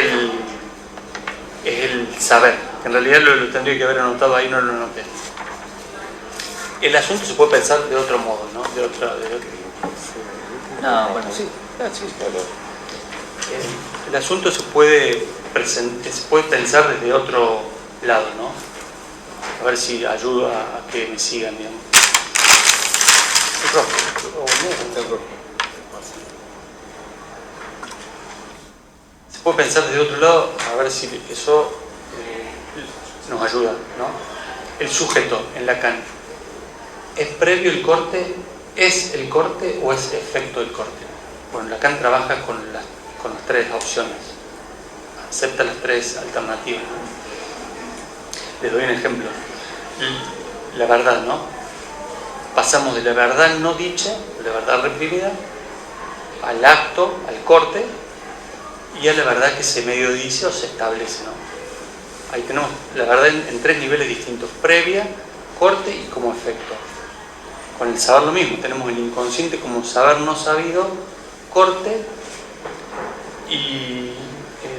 Speaker 1: el saber, que en realidad lo tendría que haber anotado ahí, no lo anoté. El asunto se puede pensar de otro modo, ¿no? No, bueno, sí, claro. El asunto se puede pensar desde otro lado, ¿no? A ver si ayuda a que me sigan, digamos. El rojo. Se puede pensar desde otro lado, a ver si eso nos ayuda, ¿no? El sujeto en Lacan. ¿Es previo el corte? ¿Es el corte o es efecto del corte? Bueno, Lacan trabaja con las tres opciones. Acepta las tres alternativas, ¿no? Les doy un ejemplo. La verdad, ¿no? Pasamos de la verdad no dicha, la verdad reprimida, al acto, al corte, y a la verdad que se medio dice o se establece, ¿no? Ahí tenemos la verdad en tres niveles distintos: previa, corte y como efecto. Con el saber lo mismo, tenemos el inconsciente como saber no sabido, corte, y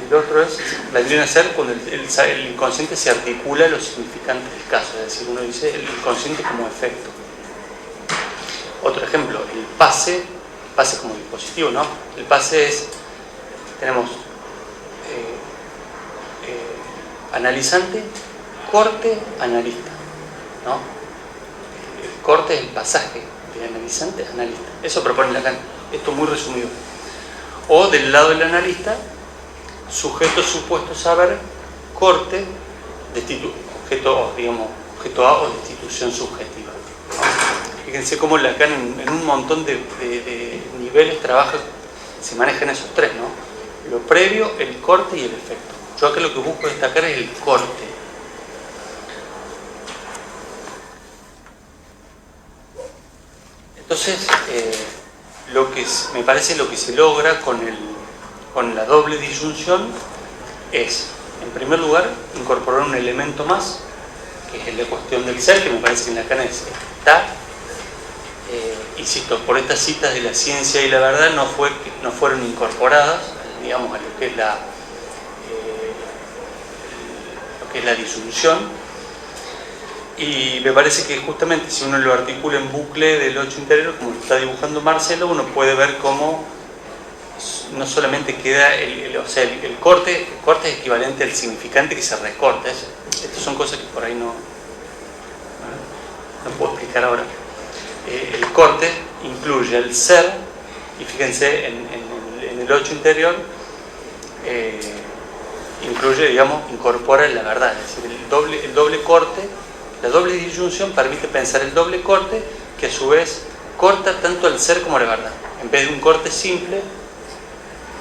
Speaker 1: el otro es, vendría a ser cuando el inconsciente se articula a los significantes del caso, es decir, uno dice el inconsciente como efecto. Otro ejemplo, el pase como dispositivo, ¿no? El pase es, tenemos analizante, corte, analista, ¿no? El corte es el pasaje de analizante a analista. Eso propone Lacan. Esto muy resumido. O del lado del analista, sujeto supuesto saber, corte, objeto A o destitución subjetiva, ¿no? Fíjense cómo Lacan en un montón de niveles trabaja, se manejan esos tres, ¿no? Lo previo, el corte y el efecto. Yo acá lo que busco destacar es el corte. Entonces, me parece lo que se logra con la doble disyunción es, en primer lugar, incorporar un elemento más, que es la cuestión del ser, que me parece que en Lacan está. Insisto, por estas citas de la ciencia y la verdad no fueron incorporadas, digamos, a lo que es la disyunción. Y me parece que justamente si uno lo articula en bucle del 8 interior, como lo está dibujando Marcelo, uno puede ver cómo no solamente queda el corte es equivalente al significante que se recorta. Estas son cosas que por ahí no puedo explicar ahora. El corte incluye el ser, y fíjense en el 8 interior incluye, digamos, incorpora la verdad, es decir, el doble corte. La doble disyunción permite pensar el doble corte, que a su vez corta tanto el ser como la verdad, en vez de un corte simple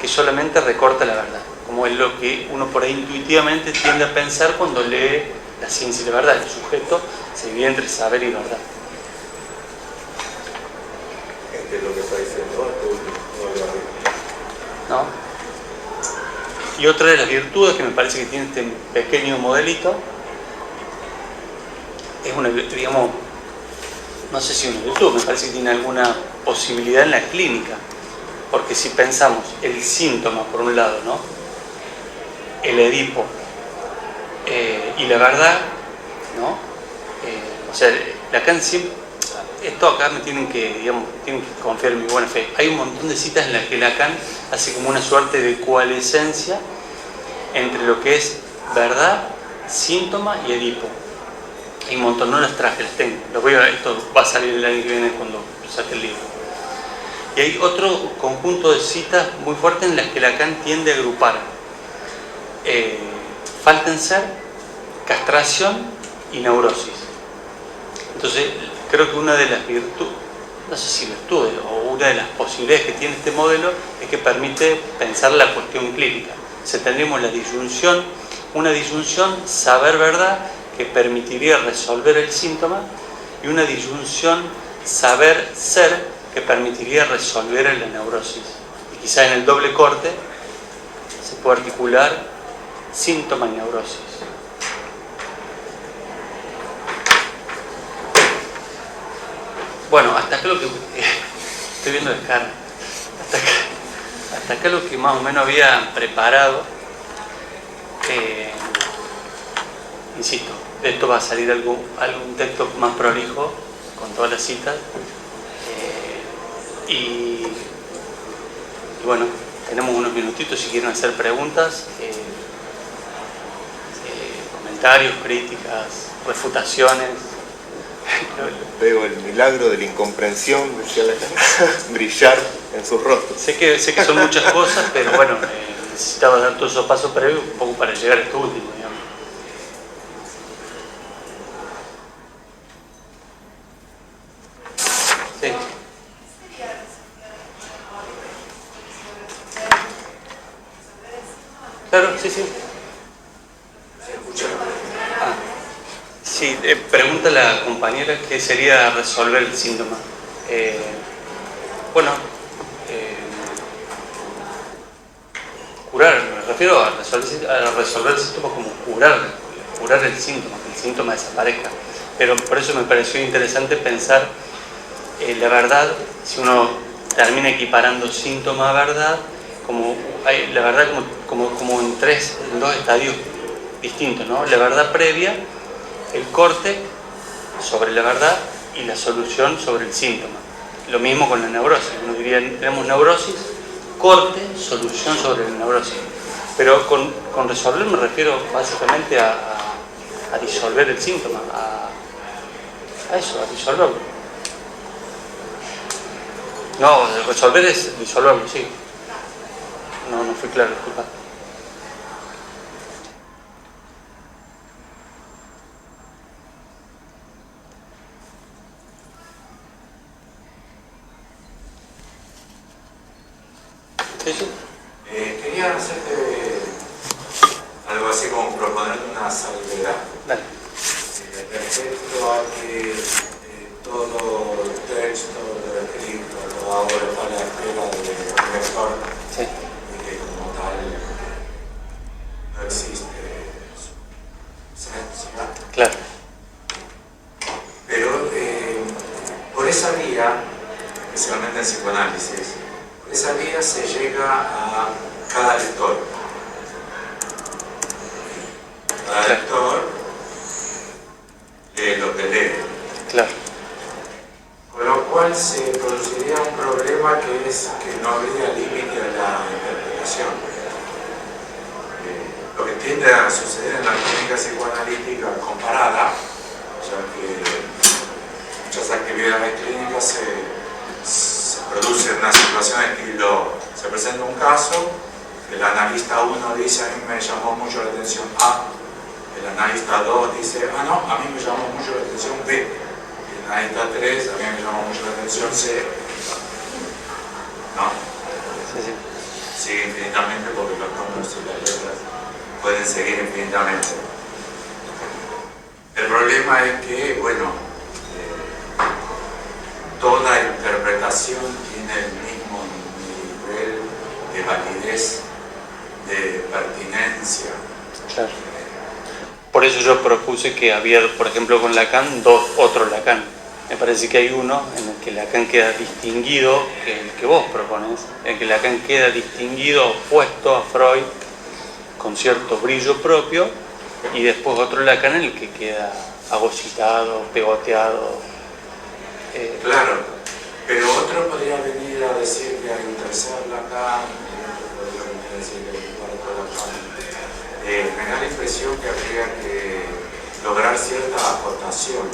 Speaker 1: que solamente recorta la verdad, como es lo que uno por ahí intuitivamente tiende a pensar cuando lee la ciencia y la verdad. El sujeto se divide entre saber y verdad.
Speaker 3: Este es lo que está diciendo,
Speaker 1: ¿no? Y otra de las virtudes que me parece que tiene este pequeño modelito es una, digamos, no sé si una virtud, me parece que tiene alguna posibilidad en la clínica, porque si pensamos el síntoma por un lado, ¿no? El Edipo, y la verdad, ¿no? O sea, Lacan siempre, esto acá me tienen que confiar en mi buena fe. Hay un montón de citas en las que Lacan hace como una suerte de coalescencia entre lo que es verdad, síntoma y Edipo. Hay un montón, no las traje, las tengo. Esto va a salir el año que viene cuando saque el libro. Y hay otro conjunto de citas muy fuertes en las que Lacan tiende a agrupar Faltenser, castración y neurosis. Entonces, creo que una de las virtudes, no sé si virtudes, o una de las posibilidades que tiene este modelo es que permite pensar la cuestión clínica. O sea, tendríamos una disyunción saber-verdad que permitiría resolver el síntoma y una disyunción saber-ser que permitiría resolver la neurosis. Y quizá en el doble corte se puede articular síntoma y neurosis. Bueno, hasta acá lo que estoy viendo de cara. Hasta acá lo que más o menos había preparado. Insisto, de esto va a salir algún texto más prolijo con todas las citas. Y bueno, tenemos unos minutitos si quieren hacer preguntas, comentarios, críticas, refutaciones.
Speaker 3: Veo el milagro de la incomprensión brillar en sus rostros.
Speaker 1: Sé que son muchas cosas, pero bueno, necesitaba dar todos esos pasos previos un poco para llegar a esto último, digamos. Sí. Claro, sí. Sí, pregunta la compañera qué sería resolver el síntoma. Curar, me refiero a resolver el síntoma como curar el síntoma, que el síntoma desaparezca. Pero por eso me pareció interesante pensar la verdad, si uno termina equiparando síntoma a verdad, la verdad como en dos estadios distintos, ¿no? La verdad previa, el corte sobre la verdad y la solución sobre el síntoma. Lo mismo con la neurosis. Uno diría, tenemos neurosis, corte, solución sobre la neurosis. Pero con resolver me refiero básicamente a disolver el síntoma, a disolverlo. No, resolver es disolverlo, sí. No fui claro, disculpa. Sí.
Speaker 4: Quería hacerte algo así como proponer una salvedad.
Speaker 1: Dale.
Speaker 4: Respecto a que todo el texto lo escrito lo hago a la espera del lector,
Speaker 1: Sí.
Speaker 4: y que como tal no existe su esencia.
Speaker 1: Claro.
Speaker 4: Pero por esa vía, especialmente en psicoanálisis, por esa vía se llega a cada lector. Cada lector lee lo que lee.
Speaker 1: Claro.
Speaker 4: Con lo cual se produciría un problema que es que no habría límite a la interpretación. Lo que tiende a suceder en la técnica psicoanalítica comparada, ya que muchas actividades clínicas se produce una situación estilo, se presenta un caso, el analista 1 dice a mí me llamó mucho la atención A, el analista 2 dice no, a mí me llamó mucho la atención B, el analista 3 a mí me llamó mucho la atención C, ¿no?
Speaker 1: Sí.
Speaker 4: Sigue infinitamente porque los números y las letras pueden seguir infinitamente. El problema es que, bueno, toda interpretación tiene el mismo nivel de validez, de pertinencia.
Speaker 1: Claro. Por eso yo propuse que había, por ejemplo, con Lacan, otro Lacan. Me parece que hay uno en el que Lacan queda distinguido, que es el que vos propones, en el que Lacan queda distinguido, opuesto a Freud, con cierto brillo propio, y después otro Lacan en el que queda agositado, pegoteado.
Speaker 4: Claro, pero otro podría venir a decir que hay un tercer Lacan, y otro podría venir a decir que hay un cuarto Lacan. Me da la impresión que habría que lograr cierta acotación,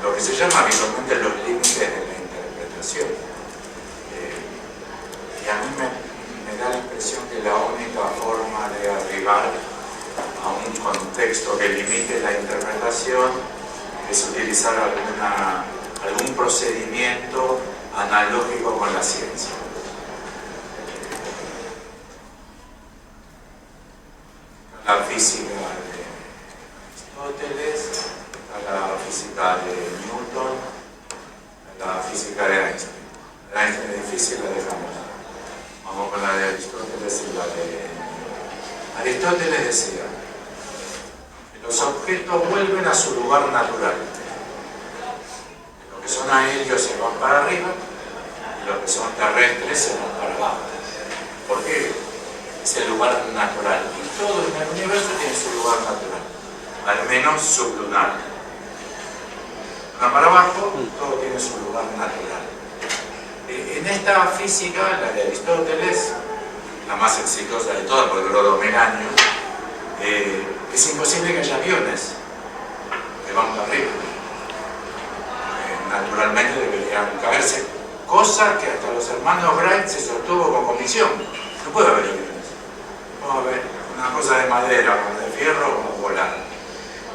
Speaker 4: lo que se llama habitualmente los límites de la interpretación. Y a mí me da la impresión que la única forma de arribar a un contexto que limite la interpretación es utilizar algún procedimiento analógico con la ciencia. La física de Aristóteles, la física de Newton, la física de Einstein. La Einstein es difícil, la dejamos. Vamos con la de Aristóteles y la de... Aristóteles decía que los objetos vuelven a su lugar natural. Los que son aéreos se van para arriba y los que son terrestres se van para abajo. ¿Por qué? Es el lugar natural. Y todo en el universo tiene su lugar natural, al menos sublunar. Para abajo, todo tiene su lugar natural. En esta física, la de Aristóteles, la más exitosa de todas, porque duró 2000 años, es imposible que haya aviones que van para arriba. Naturalmente deberían caerse, cosa que hasta los hermanos Wright se sostuvo con convicción. No puede haber aviones. Vamos a ver, una cosa de madera o de fierro va a volar.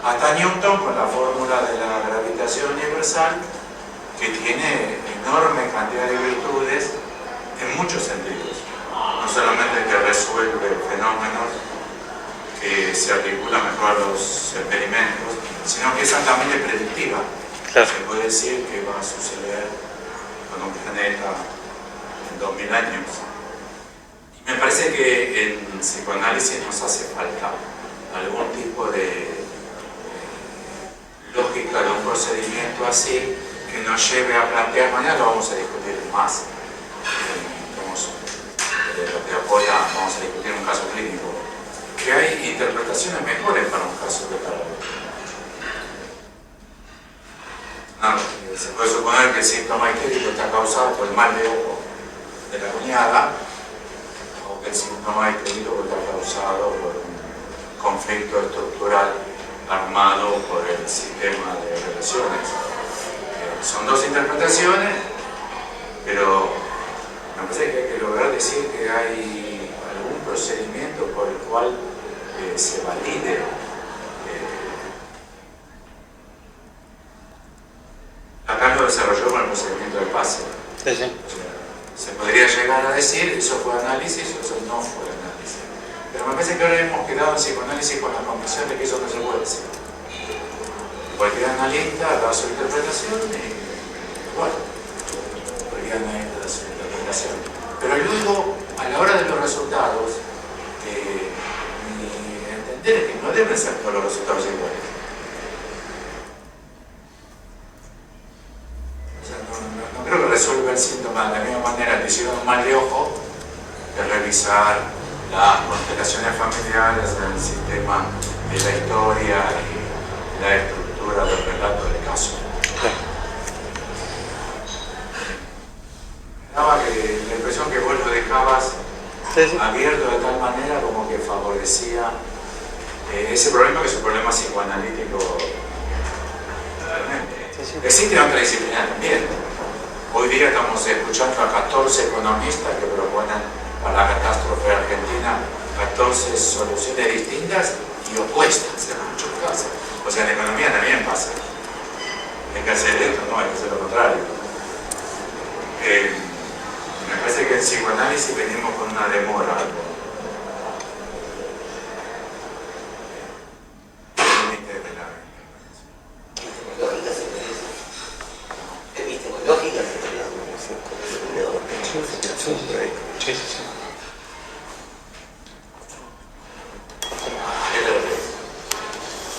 Speaker 4: Hasta Newton con la fórmula de la gravitación universal, que tiene enorme cantidad de virtudes en muchos sentidos. No solamente que resuelve fenómenos, que se articula mejor a los experimentos, sino que es altamente predictiva.
Speaker 1: Claro.
Speaker 4: Se puede decir que va a suceder con un planeta en 2000 años. Y me parece que en psicoanálisis nos hace falta algún tipo de lógica de un procedimiento así que nos lleve a plantear, mañana lo vamos a discutir más, lo que apoya, vamos a discutir un caso clínico, que hay interpretaciones mejores para un caso que para otro. Se puede suponer que el síntoma histérico está causado por el mal de ojo de la cuñada, o que el síntoma histérico está causado por un conflicto estructural armado por el sistema de relaciones. Son dos interpretaciones, pero me parece que hay que lograr decir que hay algún procedimiento por el cual se valide acá lo desarrolló con el procedimiento de pase.
Speaker 1: Sí, sí.
Speaker 4: O sea, se podría llegar a decir eso fue análisis o eso no fue análisis. Pero me parece que ahora hemos quedado en psicoanálisis con la convicción de que eso no se puede decir. Cualquier analista da su interpretación y bueno, cualquier analista da su interpretación. Pero luego, a la hora de los resultados, mi entender es que no deben ser todos los resultados iguales. O sea, no creo que resuelva el síntoma de la misma manera que hicieron un mal de ojo que revisar las constelaciones familiares del sistema de la historia y la estructura del relato del caso. Me daba que la impresión que vos lo dejabas abierto de tal manera como que favorecía ese problema, que es un problema psicoanalítico realmente. Existe otra disciplina también. Hoy día estamos escuchando a 14 economistas que proponen para la catástrofe argentina 14 soluciones distintas y opuestas en muchos casos. O sea, en la economía también pasa. Hay que hacer esto, no, hay que hacer lo contrario. Me parece que en psicoanálisis venimos con una demora.
Speaker 1: Sí, sí, sí.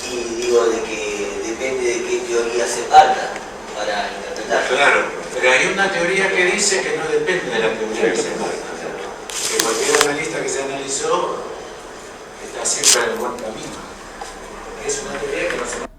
Speaker 5: Y digo de que depende de qué teoría se parta para interpretar.
Speaker 4: Claro, pero hay una teoría que dice que no depende de la teoría que se parta. Que cualquier analista que se analizó está siempre en el buen camino. Porque es una teoría que no se